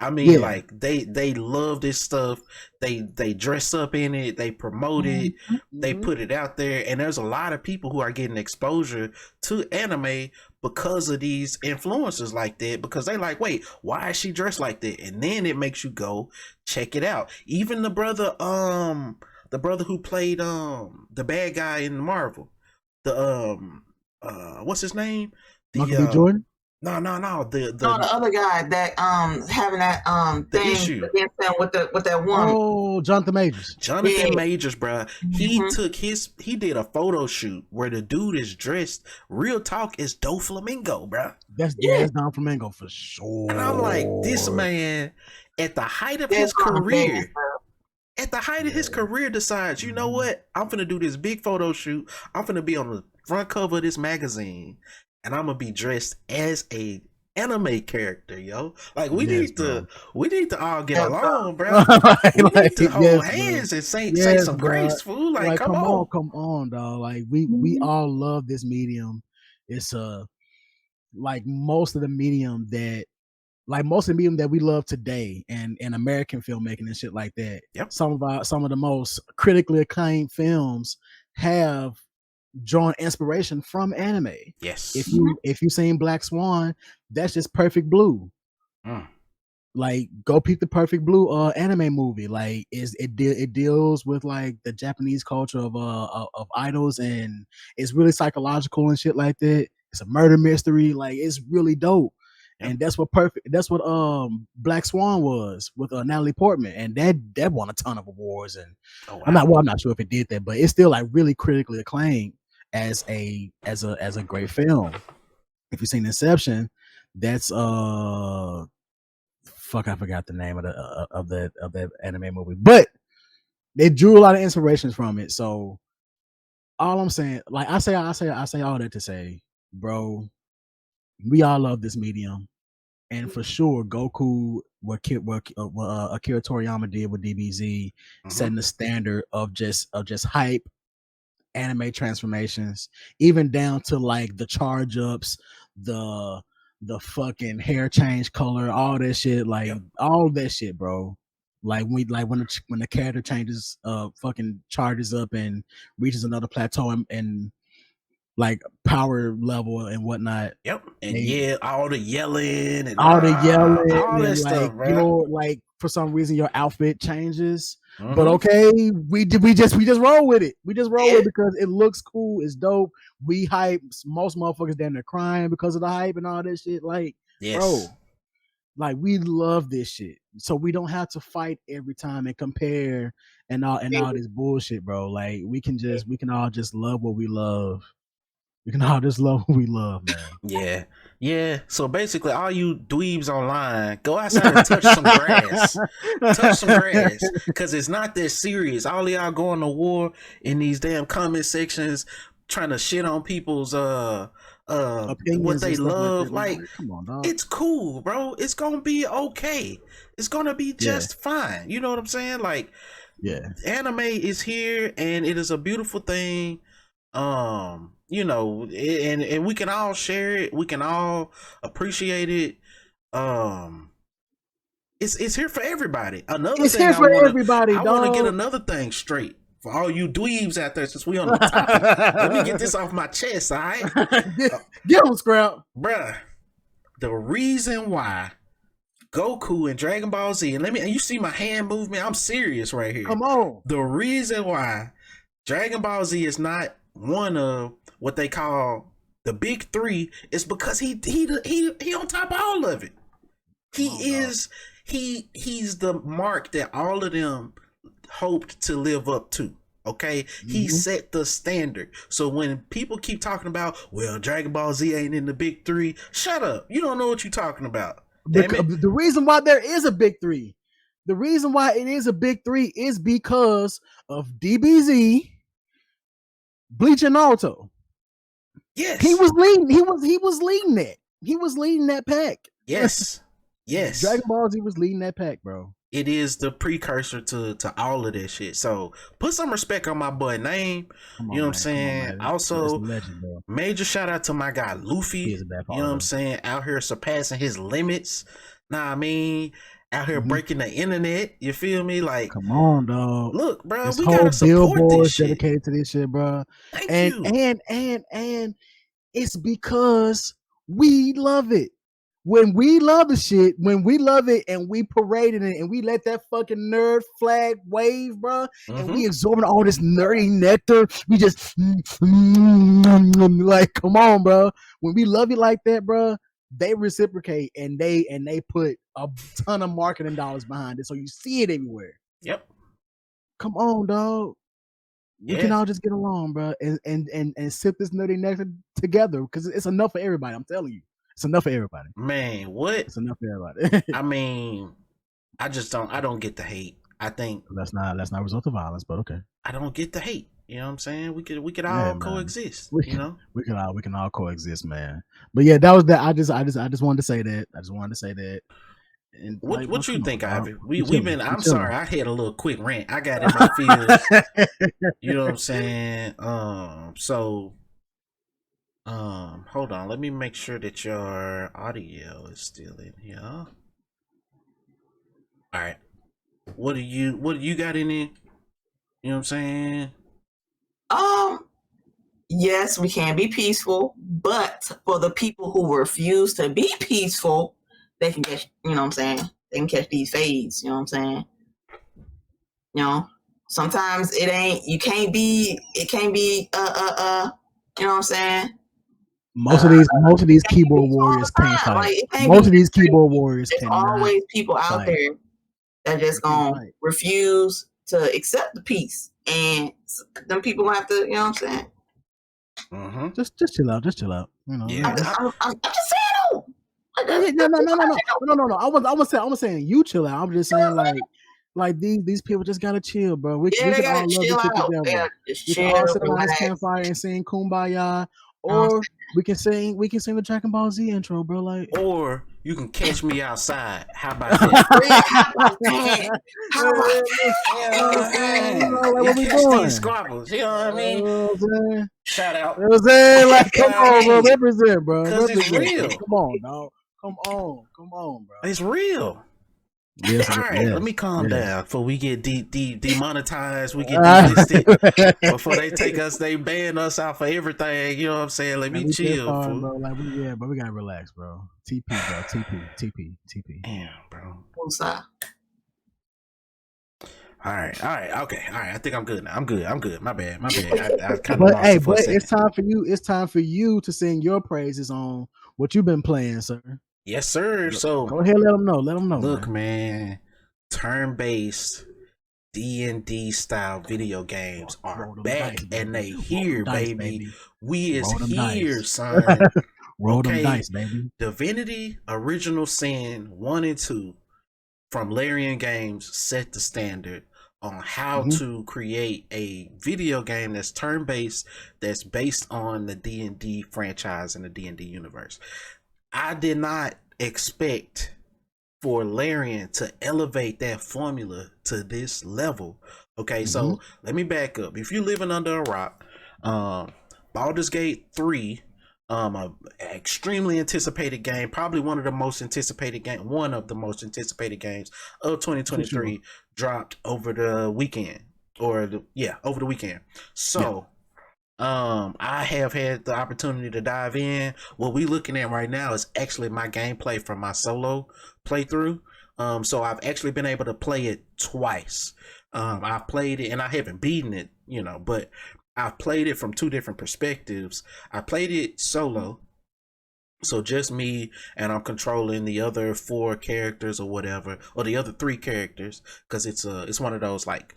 I mean, like they love this stuff. They dress up in it. They promote it. They put it out there. And there's a lot of people who are getting exposure to anime because of these influencers like that. Because they like, wait, why is she dressed like that? And then it makes you go check it out. Even the brother who played the bad guy in Marvel, what's his name? Michael B. Jordan? No. The other guy that having that the thing issue against them with that woman. Oh, Jonathan Majors, bro. He did a photo shoot where the dude is dressed. Real talk is Doflamingo, bro. That's Don Flamingo for sure. And I'm like, this man at the height of his career. At the height of his career, decides, you know what? I'm finna do this big photo shoot. I'm finna be on the front cover of this magazine. And I'm gonna be dressed as a anime character, yo. Like we need to all get along, bro. We need to hold hands and say some grace, fool. Like come on, dog. Like we all love this medium. It's like most of the medium that we love today, and American filmmaking and shit like that. Yep. Some of the most critically acclaimed films have drawn inspiration from anime. Yes. If you've seen Black Swan, that's just Perfect Blue. Like, go peep the Perfect Blue anime movie. Like, it deals with like the Japanese culture of idols, and it's really psychological and shit like that. It's a murder mystery. Like, it's really dope. Yep. And that's what Black Swan was with Natalie Portman, and that won a ton of awards. And I'm not sure if it did that, but it's still like really critically acclaimed as a great film. If you've seen Inception, that's I forgot the name of that anime movie, but they drew a lot of inspirations from it. So all I'm saying, like I say all that to say, bro, we all love this medium, and for sure, Goku, what Akira Toriyama did with DBZ, setting the standard of just hype anime transformations, even down to like the charge ups, the fucking hair change color, all that shit, like all that shit, bro. Like when the character changes, fucking charges up and reaches another plateau and like power level and whatnot. Yep. And all the yelling and all that like, stuff, bro. You know, like for some reason your outfit changes. But okay, we just roll with it. We just roll with it because it looks cool. It's dope. We hype. Most motherfuckers down there crying because of the hype and all that shit. Like, bro, like we love this shit. So we don't have to fight every time and compare and all this bullshit, bro. Like we can all just love what we love. We can all just love what we love, man. Yeah. So basically, all you dweebs online, go outside and touch some grass. Touch some grass, because it's not that serious. All of y'all going to war in these damn comment sections, trying to shit on people's opinions they and stuff love. like that. Like, Come on, dog. it's cool, bro. It's gonna be okay. It's gonna be just fine. You know what I'm saying? Like, Yeah. anime is here, and it is a beautiful thing. You know, and we can all share it. We can all appreciate it. It's here for everybody. Another It's thing here for everybody, I want to get dog. another thing straight for all you dweebs out there. Since we on the topic, let me get this off my chest. All right, Get him, Scrap. bruh. The reason why Goku and Dragon Ball Z, and you see my hand movement. I'm serious right here. Come on. The reason why Dragon Ball Z is not one of what they call the big three is because he on top of all of it. He's the mark that all of them hoped to live up to. Okay, he set the standard. So when people keep talking about, well, Dragon Ball Z ain't in the big three, shut up. You don't know what you're talking about. The reason why there is a big three, the reason why it is a big three is because of DBZ, Bleach, and Naruto. Yes, He was leading. He was leading that. He was leading that pack. Yes, yes. Dragon Ball Z was leading that pack, bro. It is the precursor to all of that shit. So put some respect on my boy name. You know what I'm saying? Also, legend, bro. Major shout out to my guy Luffy. You know what I'm saying? Out here surpassing his limits. Nah, I mean, out here breaking the internet. You feel me? Like, come on, dog. Look, bro, this we whole gotta support billboard this shit. dedicated to this shit, bro. Thank you. And it's because we love it. When we love the shit, when we love it and we parading it and we let that fucking nerd flag wave, bro, and we absorbing all this nerdy nectar, we just like, come on, bro. When we love it like that, bro, they reciprocate and they put a ton of marketing dollars behind it, so you see it everywhere. Yep. Come on, dog. We can all just get along, bro, and sip this nerdy nectar together because it's enough for everybody. I'm telling you. It's enough for everybody. Man, what? It's enough for everybody. I mean, I don't get the hate. I think that's not a result of violence, but okay. I don't get the hate. You know what I'm saying? We could all coexist. We can all coexist, man. But yeah, that was that. I just wanted to say that. I just wanted to say that. And what you think, Ivy? We've been. I'm sorry, I had a little quick rant. I got in my feels. You know what I'm saying? Hold on. Let me make sure that your audio is still in here. All right. What do you got in it? You know what I'm saying? Yes, we can be peaceful, but for the people who refuse to be peaceful, they can catch, you know what I'm saying? They can catch these fades, you know what I'm saying? You know, sometimes it can't be, you know what I'm saying? Most of these keyboard warriors can't fight. Most of these keyboard warriors can't. There's always people out there that just gonna refuse to accept the peace, and them people have to, you know what I'm saying? Mm-hmm. Just chill out. You know. Yeah. I'm just saying. No. I was saying you chill out. I'm just saying like these people just gotta chill, bro. We can all love each other together. We can all sit around this campfire and sing Kumbaya. Or we can sing the Dragon Ball Z intro, bro. Like, or you can catch me outside. How about that? How about that? What we doing? These squabbles, you know what I mean? Shout out. You know what I'm saying? Like, come on, bro. Represent, bro. Because it's real. Come on, dog. Come on, bro. It's real. Yes, all right, let me calm down before we get demonetized. We get delisted before they take us, they ban us out for everything. You know what I'm saying? Let me chill, bro. Like, but we gotta relax, bro. TP, bro. TP. Damn, bro. What's up? All right. Okay. All right. I think I'm good now. I'm good. My bad. I kind of lost it for a second. It's time for you. It's time for you to sing your praises on what you've been playing, sir. Yes, sir. So go ahead, let them know. Look, man, turn-based D&D style video games are back, and they here, baby. We is here, son. Roll them dice, baby. Divinity Original Sin 1 and 2 from Larian Games set the standard. on how to create a video game that's turn-based, that's based on the D&D franchise and the D&D universe. I did not expect for Larian to elevate that formula to this level. Okay, so let me back up. If you're living under a rock, Baldur's Gate 3, a extremely anticipated game, probably one of the most anticipated games of 2023, dropped over the weekend, over the weekend. So I have had the opportunity to dive in. What we looking at right now is actually my gameplay from my solo playthrough. So I've actually been able to play it twice. I've played it and I haven't beaten it, but I've played it from two different perspectives. I played it solo, so just me, and I'm controlling the other 4 characters or whatever, or the other 3 characters, because it's one of those like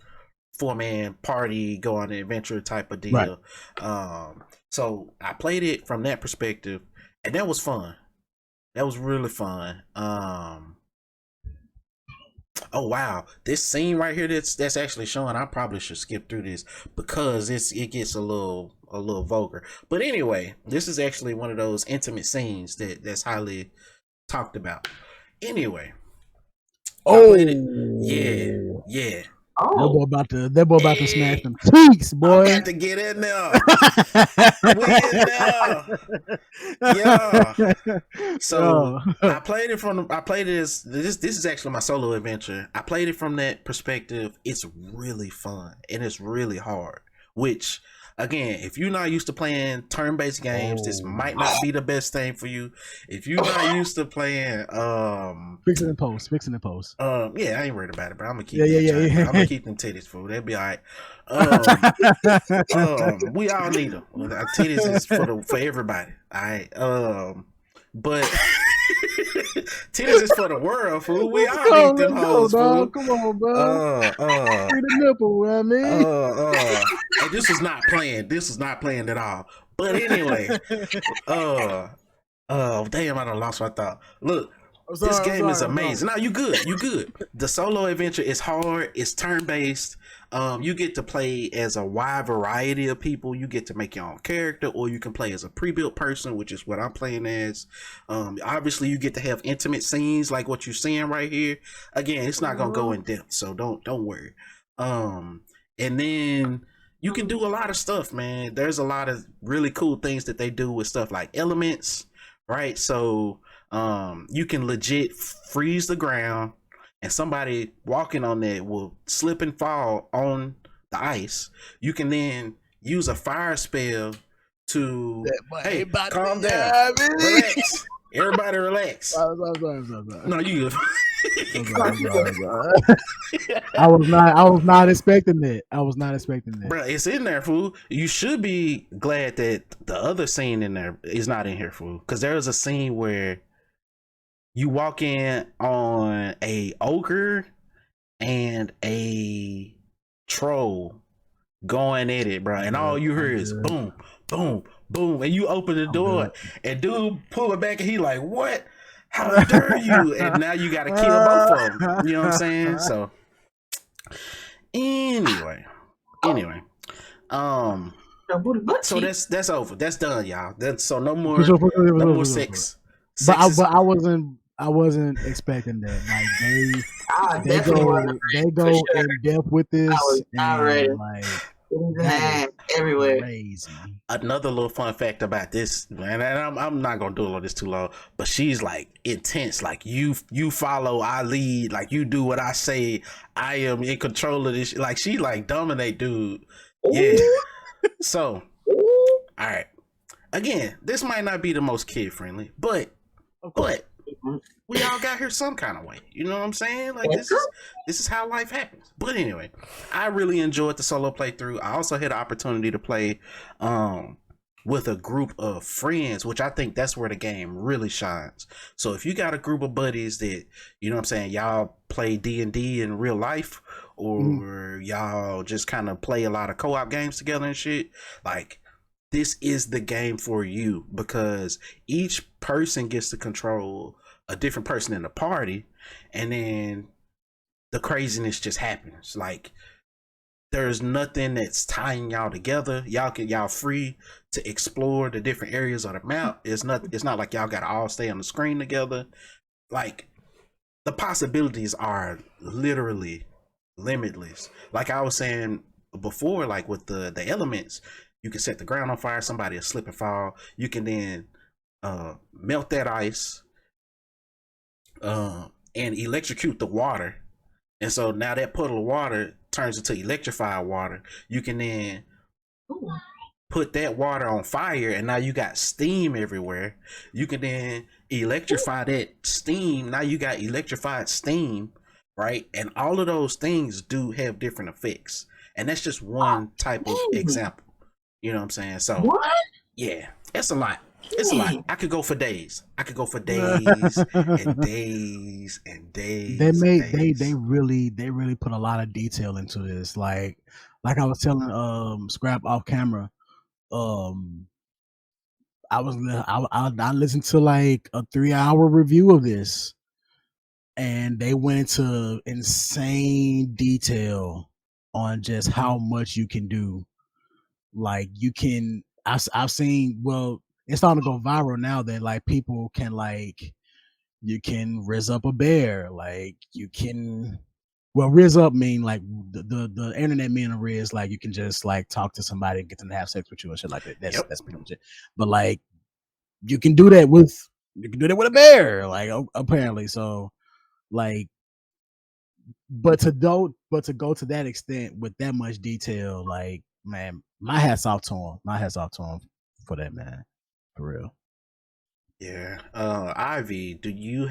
4-man party, go on an adventure type of deal. Right. So I played it from that perspective, and that was fun. That was really fun. Oh wow, this scene right here that's actually showing, I probably should skip through this because it gets a little vulgar. But anyway, this is actually one of those intimate scenes that's highly talked about. Anyway. Yeah. Oh. That boy about to smash them cheeks, boy. I got to get in there. We in there. Yeah. So I played it as this is actually my solo adventure. I played it from that perspective. It's really fun and it's really hard, which again, if you're not used to playing turn-based games, this might not be the best thing for you. If you're not used to playing fix it in post. Yeah, I ain't worried about it, but I'm gonna keep I'm gonna keep them titties, fool. They'll be all right. We all need them. Our titties is for everybody. All right. But titties is for the world, fool. We all need them hoes, fool. Come on, bro. Free the nipple, I mean. Hey, this was not planned at all. But anyway, damn, I done lost my thought. Look, this game is amazing. No, you good. The solo adventure is hard. It's turn-based. You get to play as a wide variety of people. You get to make your own character, or you can play as a pre-built person, which is what I'm playing as. Obviously, you get to have intimate scenes like what you're seeing right here. Again, it's not gonna go in depth, so don't worry. And then you can do a lot of stuff, man. There's a lot of really cool things that they do with stuff like elements, right? So you can legit freeze the ground, and somebody walking on that will slip and fall on the ice. You can then use a fire spell to calm down, relax. Everybody relax. No, you. I was not expecting that. Bro, it's in there, fool. You should be glad that the other scene in there is not in here, fool. Because there is a scene where you walk in on a ogre and a troll going at it, bro, and all you hear is boom, boom, boom, and you open the door, and dude pull it back, and he like, what? How dare you? And now you got to kill both of them. You know what I'm saying? So anyway, so that's over. That's done, y'all. So no more sex. But I wasn't expecting that. Like they go in depth with this. Everywhere. Crazy. Another little fun fact about this, man, and I'm not gonna do all this too long, but she's like intense. Like you follow, I lead. Like you do what I say. I am in control of this. Like she like dominate, dude. Yeah. So, all right. Again, this might not be the most kid friendly, but we all got here some kind of way. You know what I'm saying? Like this is how life happens. But anyway, I really enjoyed the solo playthrough. I also had the opportunity to play with a group of friends, which I think that's where the game really shines. So if you got a group of buddies that, you know what I'm saying, y'all play D&D in real life, or y'all just kind of play a lot of co-op games together and shit, like this is the game for you, because each person gets to control a different person in the party, and then the craziness just happens. Like there's nothing that's tying y'all together. Y'all free to explore the different areas of the map. It's not like y'all gotta all stay on the screen together. Like the possibilities are literally limitless. Like I was saying before, like with the elements, you can set the ground on fire, somebody will slip and fall. You can then melt that ice and electrocute the water. And so now that puddle of water turns into electrified water. You can then put that water on fire, and now you got steam everywhere. You can then electrify that steam. Now you got electrified steam, right? And all of those things do have different effects. And that's just one type of example. You know what I'm saying? So, What? yeah, it's a lot. It's a lot. I could go for days. I could go for days and days and days. They really put a lot of detail into this. Like I was telling Scrap off camera, I listened to like a 3-hour review of this, and they went into insane detail on just how much you can do. Like you can, I've seen. Well, it's starting to go viral now that like people can like, you can riz up a bear, like you can. Well, riz up mean like the internet meaning riz, like you can just like talk to somebody and get them to have sex with you and shit like that. That's pretty much it. But like you can do that with a bear, like apparently. So like, but to go to that extent with that much detail, like man, my hat's off to him. My hat's off to him for that, man. For real. Yeah. Ivy, do you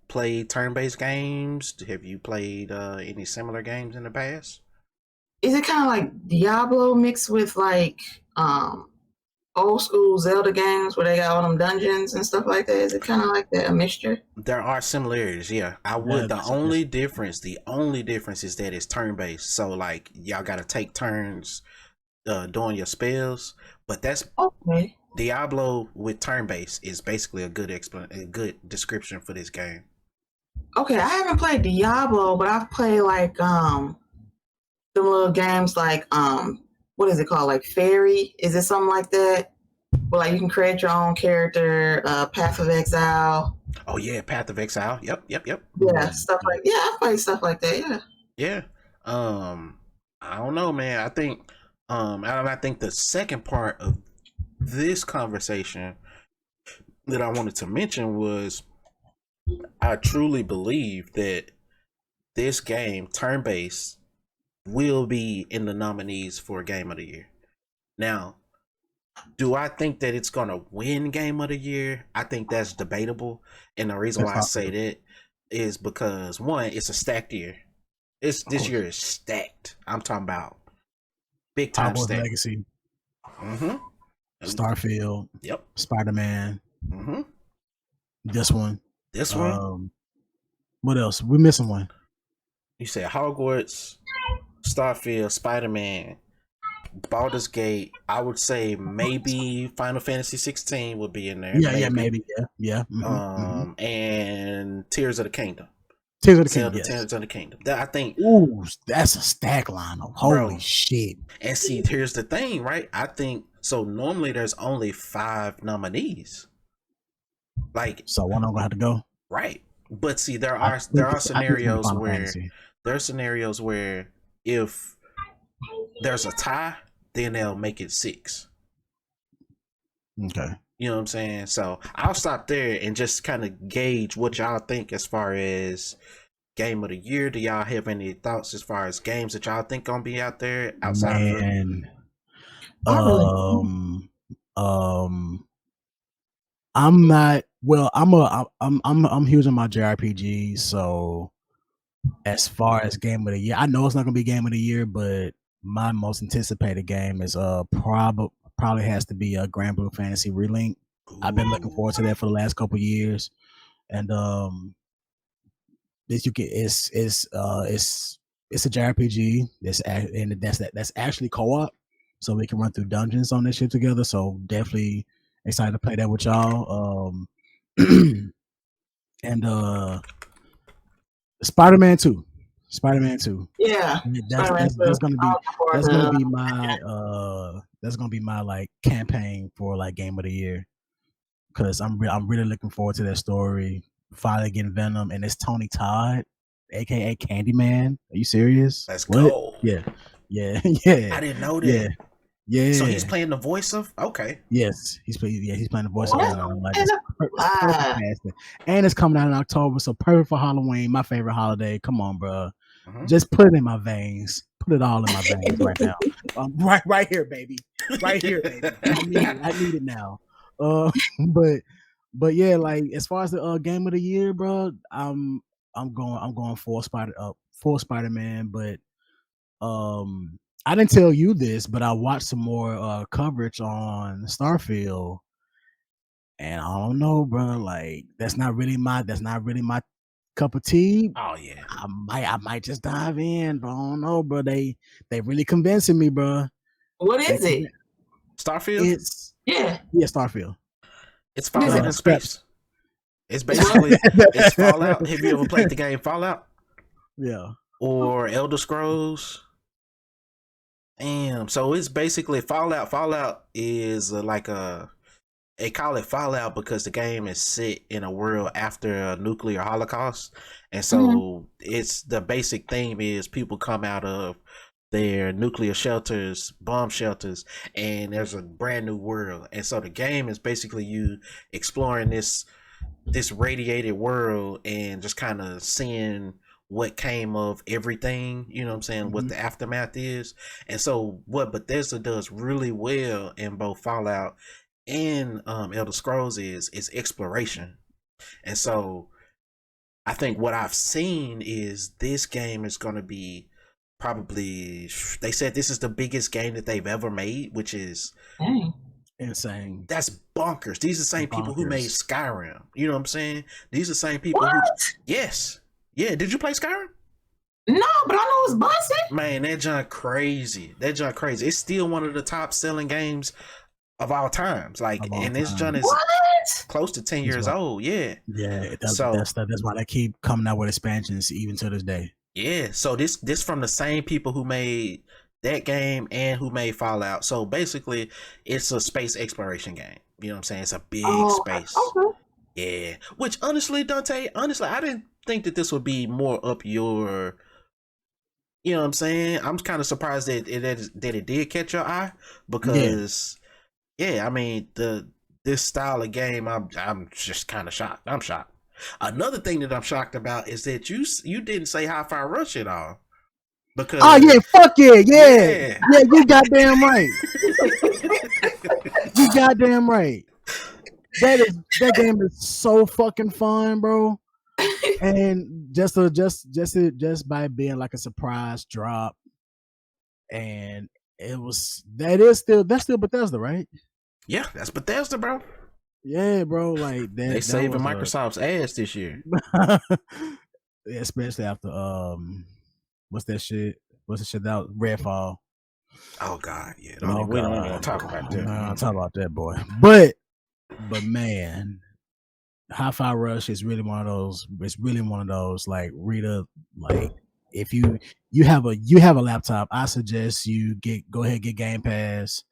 play turn-based games? Have you played any similar games in the past? Is it kind of like Diablo mixed with like old school Zelda games where they got all them dungeons and stuff like that? Is it kind of like that, a mixture? There are similarities, yeah. The only difference is that it's turn-based. So like y'all gotta take turns doing your spells. But that's okay. Diablo with turn-based is basically a good description for this game. Okay, I haven't played Diablo, but I've played like the little games like what is it called? Like Fairy? Is it something like that? Where like you can create your own character, Path of Exile. Oh yeah, Path of Exile. Yep. Yeah, stuff like I played stuff like that, yeah. Yeah. I don't know, man. I think I think the second part of this conversation that I wanted to mention was I truly believe that this game, turn-based, will be in the nominees for Game of the Year. Now, do I think that it's gonna win Game of the Year? I think that's debatable, and the reason why I say that is because one, it's a stacked year. This year is stacked. I'm talking about big time stacked. Legacy. Mm-hmm. Starfield. Yep. Spider-Man. Mm-hmm. This one. What else? We're missing one. You said Hogwarts, Starfield, Spider-Man, Baldur's Gate. I would say maybe Final Fantasy 16 would be in there. Yeah, maybe. Yeah. Mm-hmm. And Tears of the Kingdom. Tears of the Kingdom. Tears of the Kingdom. I think. Ooh, that's a stack lineup. Holy shit! And see, here's the thing, right? I think so. Normally, there's only 5 nominees. Like, so one I'm gonna have to go. Right, but see, there are scenarios where if there's a tie, then they'll make it 6. Okay. You know what I'm saying? So I'll stop there and just kind of gauge what y'all think as far as Game of the Year. Do y'all have any thoughts as far as games that y'all think gonna be out there outside of I'm not. Well, I'm huge on my JRPGs. So as far as Game of the Year, I know it's not gonna be Game of the Year, but my most anticipated game is probably has to be a Grand Blue Fantasy Relink. I've been looking forward to that for the last couple of years, and it's a JRPG that's actually co-op, so we can run through dungeons on this shit together. So definitely excited to play that with y'all. And Spider-Man 2. Spider-Man 2. Yeah, That's Spider-Man that's that's gonna be that's gonna that's gonna be my like campaign for like game of the year, because I'm really looking forward to that story. Finally getting Venom, and it's Tony Todd, aka Candyman. Are you serious? Let's What? go. Yeah, yeah, yeah. I didn't know that. Yeah, yeah. So he's playing the voice of. Okay. Yes, he's playing the voice of What? Venom. I'm like, And it's perfect casting. And it's coming out in October, so perfect for Halloween, my favorite holiday. Come on, bro. Mhm. Just put it in my veins. Put it all in my veins right now. Right here, baby. Right here, baby. I need it now. But yeah, like as far as the game of the year, bro, I'm going full Spider-Man, but I didn't tell you this, but I watched some more coverage on Starfield, and I don't know, bro. Like that's not really my cup of tea. Oh yeah. I might just dive in, but I don't know, bro. They really convincing me, bro. what is it? Starfield. Yeah. Starfield. It's Fallout in space. It's basically it's Fallout. Have you ever played the game Fallout? Yeah. Or Elder Scrolls? Damn. So it's basically Fallout. Fallout is they call it Fallout because the game is set in a world after a nuclear holocaust, and so it's the basic theme is people come out of their nuclear shelters, bomb shelters, and there's a brand new world. And so the game is basically you exploring this radiated world and just kind of seeing what came of everything, you know what I'm saying, what the aftermath is. And so what Bethesda does really well in both Fallout and Elder Scrolls is exploration. And so I think what I've seen is this game is going to be probably, they said this is the biggest game that they've ever made, which is insane. That's bonkers. These are the same people who made Skyrim. You know what I'm saying? These are the same people What? Yes. Yeah, did you play Skyrim? No, but I know it's busting. Man, that junk crazy. It's still one of the top selling games of all times. This junk is close to 10 years old. Yeah. Yeah. That's why they keep coming out with expansions even to this day. Yeah. So this from the same people who made that game and who made Fallout. So basically it's a space exploration game. You know what I'm saying? It's a big space. Okay. Yeah. Which honestly, Dante, I didn't think that this would be more up your, you know what I'm saying? I'm kind of surprised that it did catch your eye because I mean this style of game, I'm just kind of shocked. I'm shocked. Another thing that I'm shocked about is that you didn't say Hi-Fi Rush at all. Because fuck yeah, you goddamn right. You goddamn right. That game is so fucking fun, bro. And just by being like a surprise drop, and that's still Bethesda, right? Yeah, that's Bethesda, bro. Yeah, bro. Like that. They saving Microsoft's ass this year. Especially after what's the shit that Redfall? Oh God, yeah. We don't want to talk about that. No, talk about that, boy. But man, Hi-Fi Rush is really one of those. It's really one of those like Rita. Like if you have a laptop, I suggest you go ahead and get Game Pass.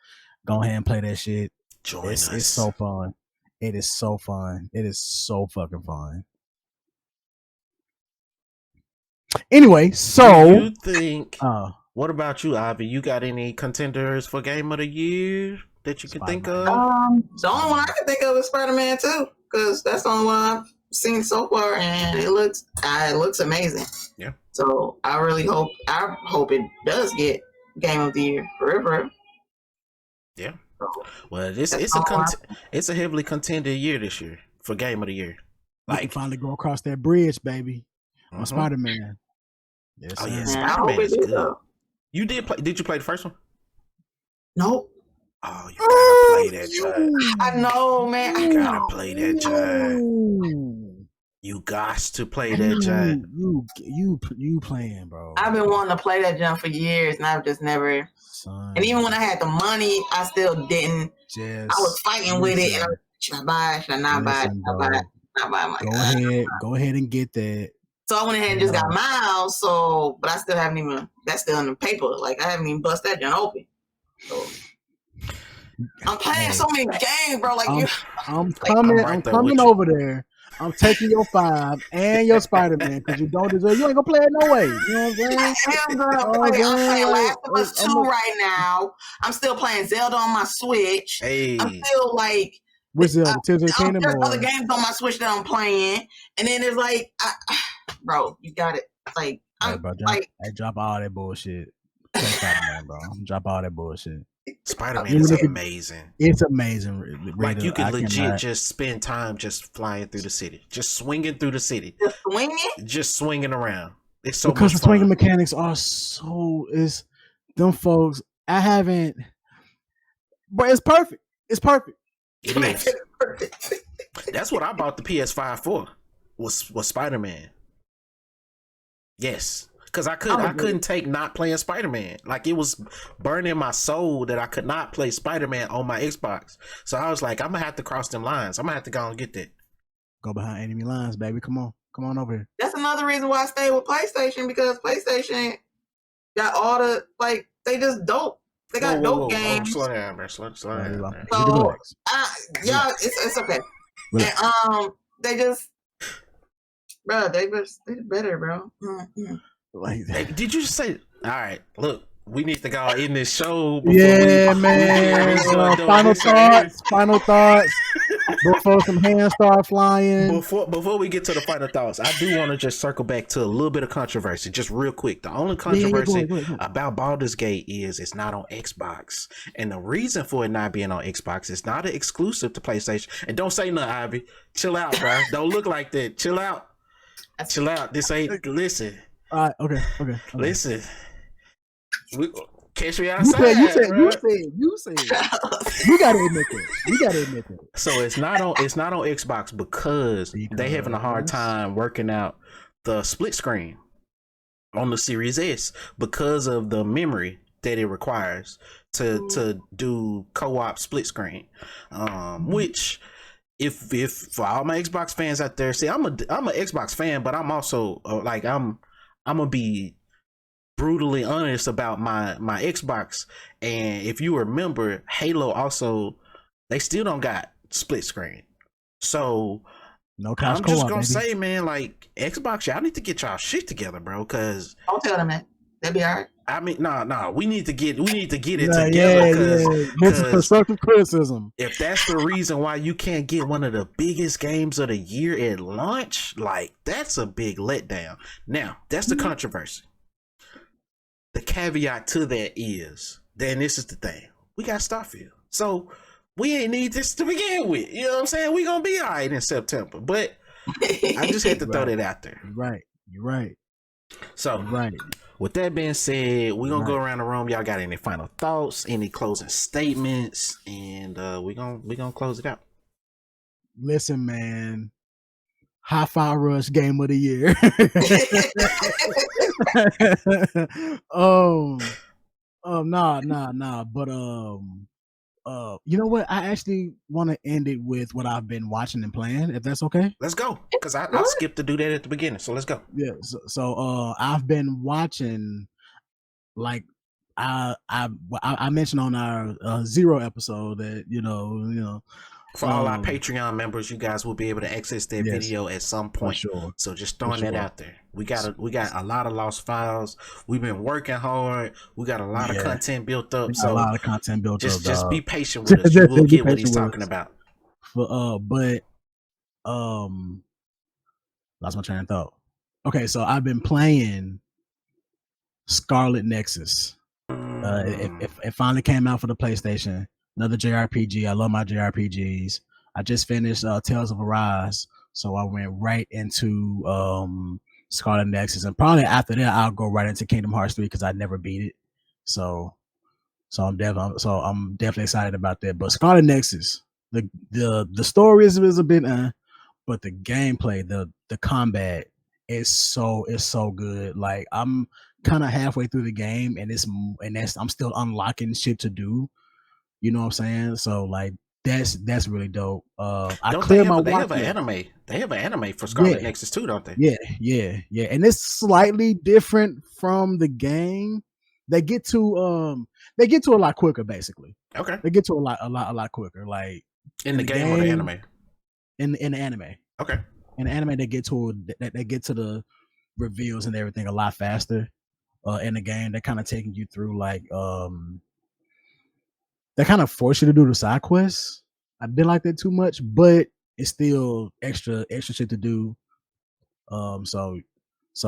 Go ahead and play that shit. Join us. It's so fun. It is so fun. It is so fucking fun. Anyway, so you think? What about you, Ivy? You got any contenders for Game of the Year that you can think of? The only one I can think of is Spider-Man 2, because that's the only one I've seen so far, and it looks amazing. Yeah. So I hope it does get Game of the Year forever. Yeah. Well, it's a heavily contended year this year for Game of the Year. Like, you can finally go across that bridge, baby, on Spider-Man. Yes, oh yeah, Spider-Man is good. Though. You did play? Did you play the first one? Nope. Oh, you gotta play that judge. I know, man. You gotta play that judge. You got to play that judge. You playing, bro? I've been wanting to play that jump for years, and I've just never. Son. And even when I had the money, I still didn't. I was fighting with it. And should I buy it? Should I not buy it? Should I buy it? Not buy it. Go ahead and get that. So I went ahead and just got Miles. So, but I still haven't even. That's still in the paper. Like I haven't even bust that down open. So I'm playing so many games, bro. Like I'm coming. right I'm there coming with you. over there. I'm taking your 5 and your Spider-Man because you don't deserve. You ain't gonna play it no way. You know what I'm saying? I'm playing Last of Us 2 right now. I'm still playing Zelda on my Switch. Hey, I'm still like, What's Zelda? Tears of the Kingdom? there's other games on my Switch that I'm playing, and then there's like, bro, you got it. Like, I'm bro, drop all that bullshit. Play Spider-Man, bro. Drop all that bullshit. Spider-Man is amazing. It's amazing. Like you could legit just spend time just flying through the city, just swinging through the city, just swinging around. It's so because much the fun. swinging mechanics are is them folks. I haven't, but it's perfect. It's perfect. It is. That's what I bought the PS5 for. Was Spider-Man. Yes. Because I couldn't take not playing Spider-Man. Like it was burning my soul that I could not play Spider-Man on my Xbox. So I was like, I'm gonna have to cross them lines. I'm gonna have to go and get that. Go behind enemy lines, baby. Come on over here. That's another reason why I stayed with PlayStation, because PlayStation got all the they just dope. They got dope games. Slow down, bro. Slow down. So yeah, it's okay. And they just, bro, they better, bro. Mm-hmm. Hey, did you say? All right, look, we need to go in this show. Man. Final thoughts. Before some hands start flying. Before we get to the final thoughts, I do want to just circle back to a little bit of controversy, just real quick. The only controversy go ahead. About Baldur's Gate is it's not on Xbox, and the reason for it not being on Xbox, it's not an exclusive to PlayStation. And don't say nothing, Ivy. Chill out, bro. Don't look like that. Chill out. This ain't. Listen. All right. Okay. Listen. Catch me outside. You said. You gotta admit that. So it's not on Xbox because they having a hard time working out the split screen on the Series S because of the memory that it requires to do co-op split screen. Which if for all my Xbox fans out there, see, I'm an Xbox fan, but I'm also I'm gonna be brutally honest about my Xbox. And if you remember, Halo also, they still don't got split screen. So I'm just gonna say, man, like Xbox, y'all need to get y'all shit together, bro. Cause don't tell them that. They'll be all right. I mean, no, we need to get it together. This is constructive criticism. If that's the reason why you can't get one of the biggest games of the year at launch, like that's a big letdown. Now, that's the controversy. The caveat to that is, then this is the thing. We got Starfield. So we ain't need this to begin with. You know what I'm saying? We gonna be all right in September. But I just had to throw that out there. You're right. So with that being said, we're gonna go around the room. Y'all got any final thoughts, any closing statements, and we're gonna close it out. Listen, man. Hi-Fi Rush game of the year. Nah. But you know what? I actually want to end it with what I've been watching and playing, if that's okay. Let's go, because I skipped to do that at the beginning. So let's go. Yeah. So I've been watching, like I mentioned on our Zero episode that you know. For all our Patreon members, you guys will be able to access that video at some point. Sure. So just throwing that out there. We got a lot of lost files. We've been working hard. We got a lot of content built up. So a lot of content built up. Just be patient with us. You will get what he's talking about. But lost my train of thought. Okay, so I've been playing Scarlet Nexus. It finally came out for the PlayStation. Another JRPG. I love my JRPGs. I just finished Tales of Arise, so I went right into Scarlet Nexus, and probably after that I'll go right into Kingdom Hearts 3 because I never beat it. So I'm definitely excited about that. But Scarlet Nexus, the story is a bit, but the gameplay, the combat is so good. Like I'm kind of halfway through the game, and I'm still unlocking shit to do. You know what I'm saying? So like That's really dope. I Don't cleared my they watch have an list. anime? They have an anime for Scarlet Yeah. Nexus too, don't they? Yeah, and it's slightly different from the game. They get to a lot quicker, basically. Okay. They get to a lot quicker. Like In the game or the anime? In the anime. Okay. In the anime, they get to the reveals and everything a lot faster. In the game, they're kind of taking you through like they kind of force you to do the side quests. I didn't like that too much, but it's still extra shit to do. So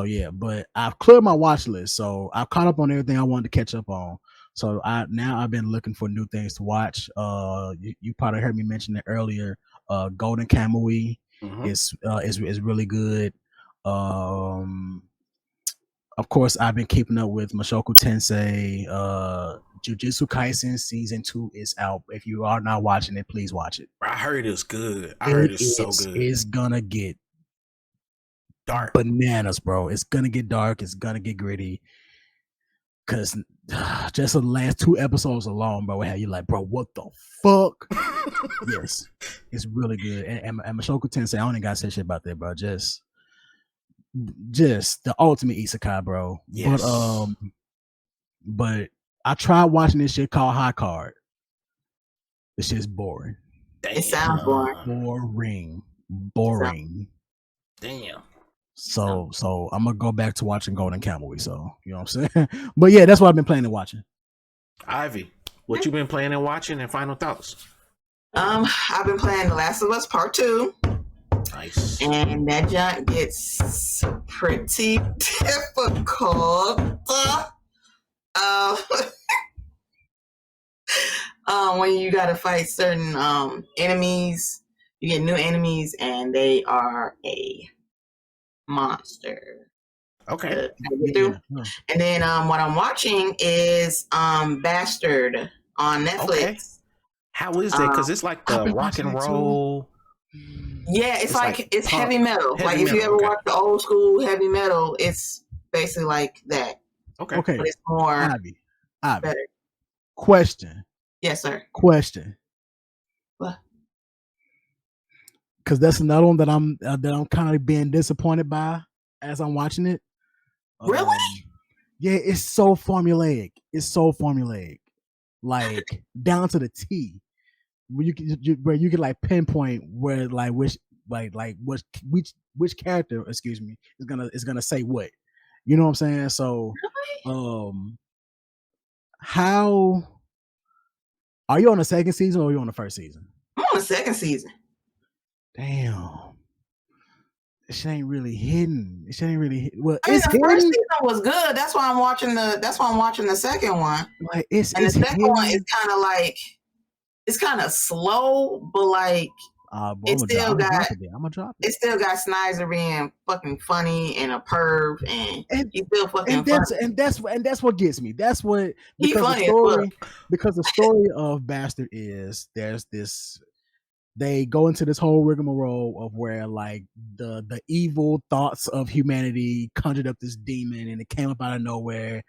yeah, but I've cleared my watch list, so I've caught up on everything I wanted to catch up on. So I've been looking for new things to watch. You probably heard me mention it earlier. Golden Kamuy is really good. Of course, I've been keeping up with Mushoku Tensei. Jujutsu Kaisen season 2 is out. If you are not watching it, please watch it. I heard it's good. I heard it's so good. It's gonna get dark, bananas, bro. It's gonna get dark. It's gonna get gritty. Cause just the last 2 episodes alone, bro, how you like, bro, what the fuck? Yes, it's really good. And Mushoku Tensei, I don't even gotta say shit about that, bro. Just the ultimate isekai, bro. Yes. But I tried watching this shit called High Card. This shit's boring. Damn. It sounds boring. Boring. Damn. So I'm gonna go back to watching Golden Kamuy. So you know what I'm saying. But yeah, that's what I've been planning and watching. Ivy, what you been playing and watching, and final thoughts? I've been playing The Last of Us Part 2. Nice. And that junk gets pretty difficult. When you gotta fight certain enemies, you get new enemies, and they are a monster. Okay. And then what I'm watching is Bastard on Netflix. Okay. How is that? Because it's like the rock and roll. Yeah, it's like it's heavy metal. Like if you ever watch the old school heavy metal, it's basically like that. Okay. But it's more Ivy. better. Question. Yes, sir. Question. What? Because that's another one that I'm kind of being disappointed by as I'm watching it. Really? Yeah, it's so formulaic. Like down to the T. Where you can like pinpoint where like which character, excuse me, is gonna say what. You know what I'm saying? So, how are you on the second season or are you on the first season? I'm on the second season. Damn. This ain't really hidden. This ain't really well. The first season was good. That's why I'm watching the second one. Like the second one is kind of like it's kind of slow, but like it still got Snyder being fucking funny and a perv, and he's still fucking funny. And that's what gets me. That's what because the story of Bastard is there's this. They go into this whole rigmarole of where like the evil thoughts of humanity conjured up this demon, and it came up out of nowhere,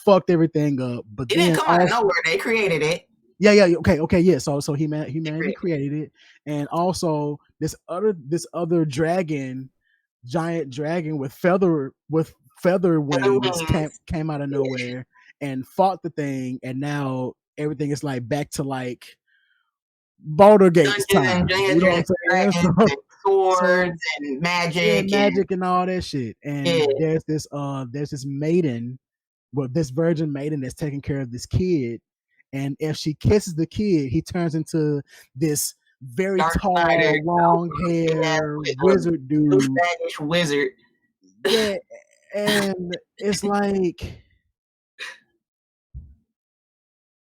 fucked everything up. But it didn't come out of nowhere. They created it. Yeah. Okay. Yeah. So humanity created it, and also this other dragon, giant dragon with feather wings came out of nowhere and fought the thing, and now everything is like back to like Baldur Gates time. You know what I'm saying? Swords and magic, and all that shit. And there's this maiden, this virgin maiden that's taking care of this kid. And if she kisses the kid, he turns into this very tall, long hair wizard dude. Spanish wizard. Yeah, and it's like,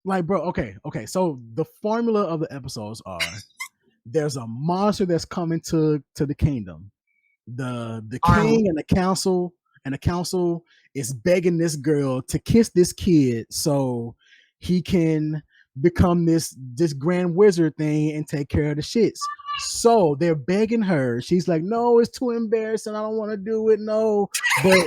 bro, okay. So the formula of the episodes are: there's a monster that's coming to the kingdom. The king and the council is begging this girl to kiss this kid so he can become this grand wizard thing and take care of the shits. So they're begging her. She's like, no, it's too embarrassing. I don't want to do it. No, but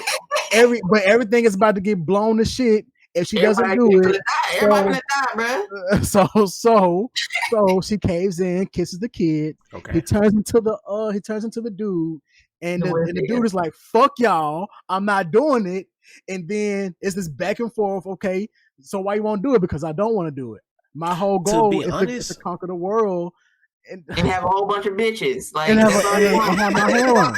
everything is about to get blown to shit. if she doesn't do it, everybody gonna die, bro. So she caves in, kisses the kid. Okay. He turns into the dude, and the dude is like, "Fuck y'all, I'm not doing it." And then it's this back and forth. Okay, so why you won't do it? Because I don't want to do it. My whole goal is to conquer the world. And have a whole bunch of bitches, like, and have my hair on.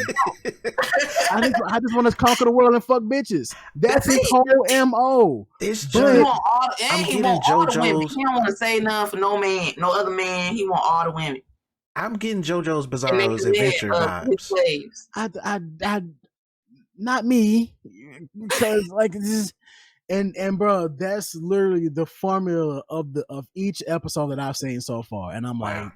I just want to conquer the world and fuck bitches. That's his whole MO. This he want all, I'm he getting want all the women. JoJo's. He don't want to say nothing for no man, no other man. He want all the women. I'm getting JoJo's Bizarro's Adventure vibes. I not me, because like this is. And bro, that's literally the formula of each episode that I've seen so far. And I'm like,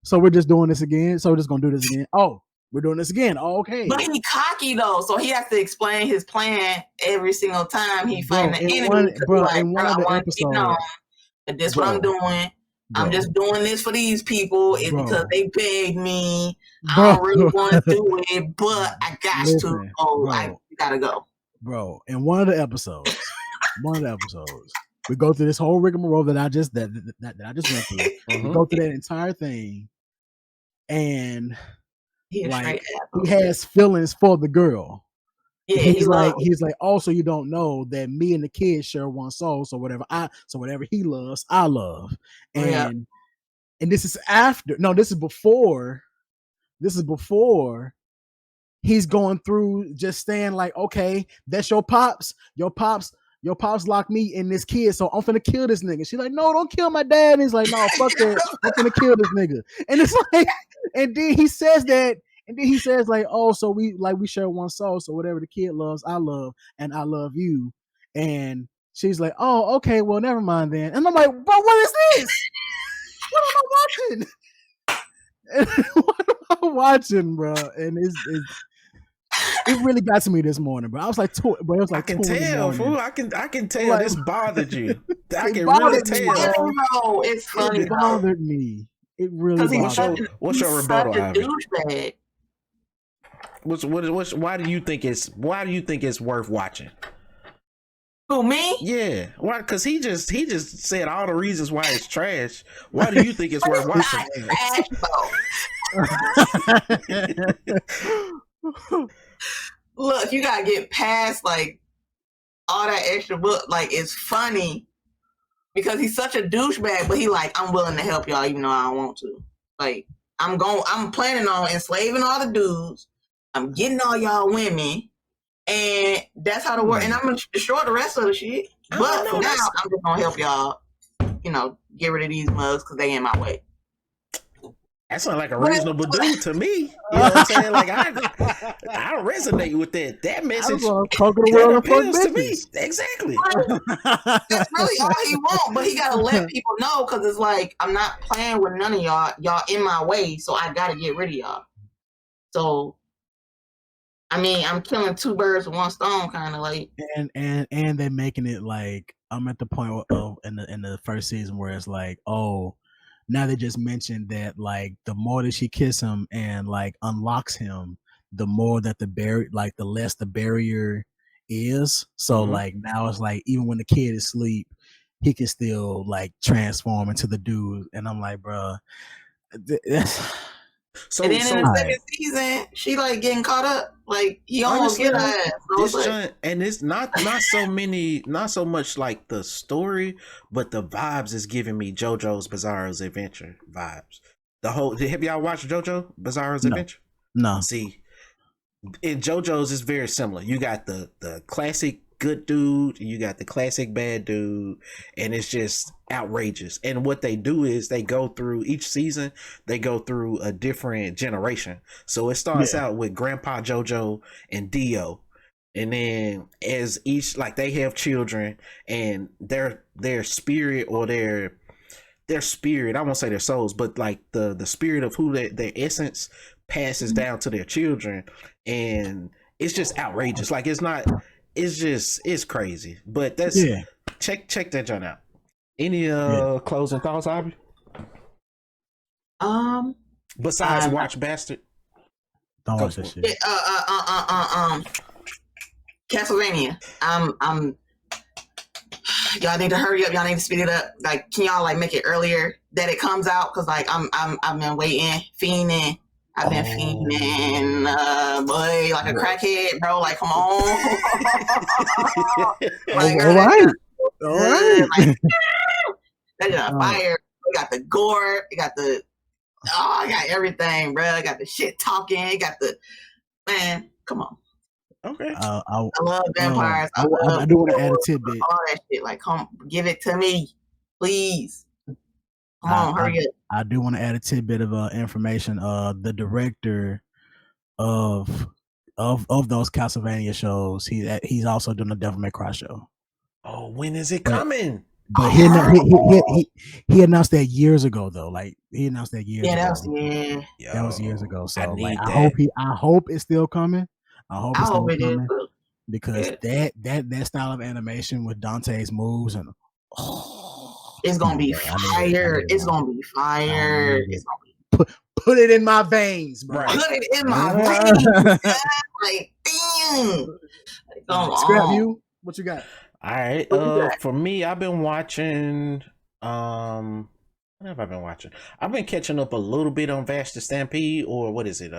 so we're just doing this again? So we're just gonna do this again? Oh, we're doing this again. Oh, okay. But he's cocky though, so he has to explain his plan every single time he finds the enemy. In one of the episodes, this is what I'm doing. I'm just doing this for these people. It's because they begged me. I don't really want to do it, but I got to. Oh, I gotta go. Bro, in one of the episodes, we go through this whole rigmarole that I just went through. We go through that entire thing, and he has feelings for the girl. Yeah, he's like, oh, so you don't know that me and the kid share one soul. So whatever he loves, I love. And this is after. No, this is before. He's going through just staying like, okay, that's your pops. Your pops locked me in this kid, so I'm finna kill this nigga. She's like, no, don't kill my dad. And he's like, no, fuck that. I'm finna kill this nigga. And it's like, and then he says that, and then he says like, oh, so we share one soul. So whatever the kid loves, I love, and I love you. And she's like, oh, okay, well, never mind then. And I'm like, bro, what is this? What am I watching? What am I watching, bro? And it really got to me this morning, bro. I was like, I can tell, fool. I can tell like, this bothered you. I can really tell. No, it's funny. It bothered me. It really bothered me. What's your rebuttal, Ivy? Why do you think it's worth watching? Who, me? Yeah. Why? Because he just said all the reasons why it's trash. Why do you think it's worth watching? Look, you gotta get past like all that extra book. Like, it's funny because he's such a douchebag, but he like, I'm willing to help y'all even though I don't want to. Like, I'm planning on enslaving all the dudes. I'm getting all y'all women, and that's how the work. And I'm gonna destroy the rest of the shit. But for now, I'm just gonna help y'all. Get rid of these mugs because they in my way. That sounds like a reasonable dude to me. You know what I'm saying? Like I resonate with that. That message appeals to me. Exactly. That's really all he wants, but he gotta let people know because it's like, I'm not playing with none of y'all. Y'all in my way, so I gotta get rid of y'all. So, I mean, I'm killing two birds with one stone, kind of like. And they're making it like, I'm at the point in the first season where it's like, oh. Now they just mentioned that like the more that she kisses him and like unlocks him, the more that the less the barrier is. So like now it's like even when the kid is asleep, he can still like transform into the dude. And I'm like, bro, So and then in the second season, she like getting caught up. Like he almost get her ass. And it's not so much like the story, but the vibes is giving me JoJo's Bizarro's Adventure vibes. Have y'all watched JoJo Bizarro's Adventure? No. See, in JoJo's it's very similar. You got the classic good dude, and you got the classic bad dude, and it's just outrageous. And what they do is they go through each season, they go through a different generation. So it starts out with Grandpa JoJo and Dio, and then as each like they have children, and their spirit or their spirit, I won't say their souls, but like the spirit of who their essence passes down to their children, and it's just outrageous. Like it's crazy. But that's check that joint out. Any closing thoughts, Aubrey? Besides watch Bastard. Don't watch that shit. Castlevania. y'all need to hurry up. Y'all need to speed it up. Like, can y'all like make it earlier that it comes out? Cause like I've been waiting, fiending. I've been fiending, boy, like a crackhead, bro. Like, come on. Like, all right. Like, they got fire. We got the gore. We got the. Oh, I got everything, bro. I got the shit talking. I got the man. Come on. Okay. I love vampires. I do want to add a tidbit. All that shit. Like, come, give it to me, please. Come on, hurry up. I do want to add a tidbit of information. The director of those Castlevania shows, he's also doing a Devil May Cry show. Oh, when is it coming? But he announced that years ago though. Like he announced that years ago. That was years ago. So I hope it's still coming. I hope it's still coming. Because that style of animation with Dante's moves and it's gonna be fire. It's gonna be fire. Put it in my veins, bro. Right. Put it in my veins. Like, damn. Scrap you. What you got? All right. For me, I've been watching. What have I been watching? I've been catching up a little bit on Vash the Stampede, or what is it?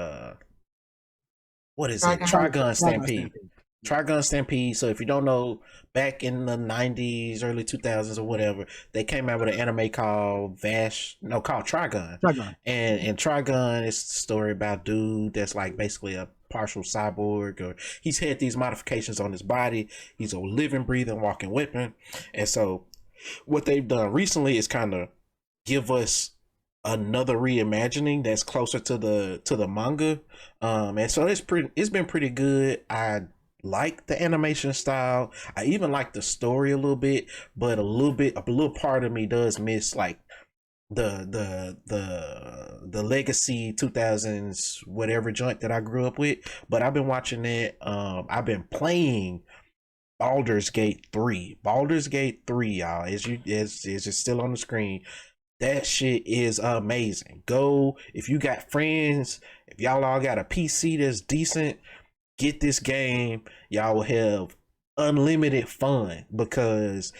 What is it? Trigun Stampede. Trigun Stampede. So if you don't know, back in the 90s, early 2000s or whatever, they came out with an anime called Trigun. And Trigun is the story about dude that's like basically a partial cyborg, or he's had these modifications on his body. He's a living, breathing, walking weapon. And so what they've done recently is kind of give us another reimagining that's closer to the manga. And so it's been pretty good. I like the animation style. I even like the story a little bit, but a little part of me does miss like the legacy 2000s whatever joint that I grew up with. But I've been watching it. I've been playing Baldur's Gate 3. Baldur's Gate 3, y'all, is still on the screen. That shit is amazing. Go, if you got friends, if y'all all got a PC that's decent, get this game. Y'all will have unlimited fun because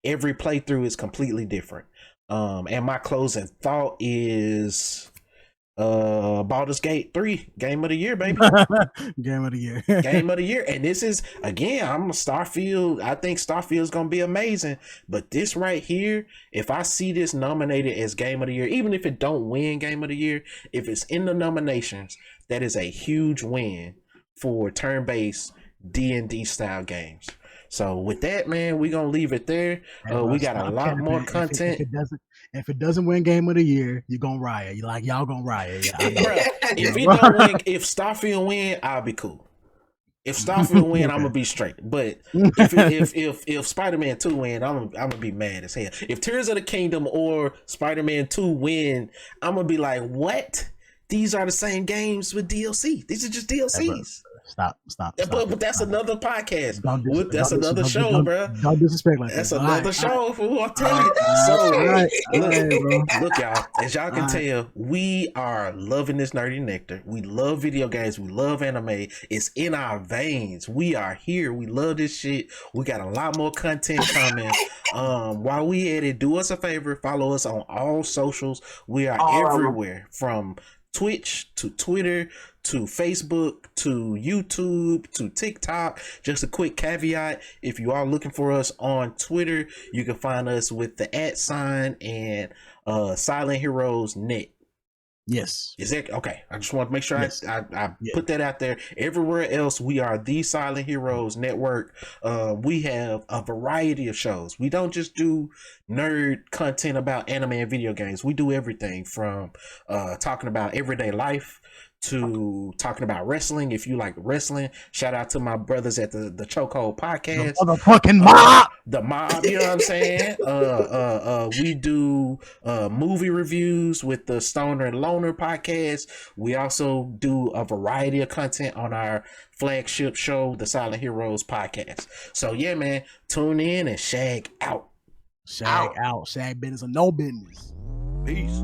every playthrough is completely different. And my closing thought is Baldur's Gate 3, game of the year, baby. Game of the year. Game of the year. And this is, again, I'm a Starfield. I think Starfield is going to be amazing. But this right here, if I see this nominated as game of the year, even if it don't win game of the year, if it's in the nominations, that is a huge win for turn-based D&D style games. So with that, man, we're going to leave it there. We got a lot more content. If it doesn't win game of the year, you're going to riot. Y'all going to riot. Yeah, if it don't win, if Starfield win, I'll be cool. If Starfield win, I'm going to be straight. But if Spider-Man 2 win, I'm going to be mad as hell. If Tears of the Kingdom or Spider-Man 2 win, I'm going to be like, what? These are the same games with DLC. These are just DLCs. Stop. But that's another podcast. That's another show, bro. Don't disrespect like that's that. another show. I'm telling you. So look, y'all. As y'all can tell, we are loving this nerdy nectar. We love video games. We love anime. It's in our veins. We are here. We love this shit. We got a lot more content coming. While we at it, do us a favor. Follow us on all socials. We are everywhere, from Twitch to Twitter to Facebook to YouTube to TikTok. Just a quick caveat: if you are looking for us on Twitter, you can find us with the @ and Silent Heroes Net. Yes. Is that okay? I just want to make sure I put that out there. Everywhere else, we are the Silent Heroes Network. We have a variety of shows. We don't just do nerd content about anime and video games. We do everything from talking about everyday life to talking about wrestling. If you like wrestling, shout out to my brothers at the Chokehold Podcast. The motherfucking mob. The mob, you know what I'm saying? We do movie reviews with the Stoner and Loner Podcast. We also do a variety of content on our flagship show, the Silent Heroes Podcast. So yeah, man, tune in and shag out. Shag out. Shag business or no business. Peace.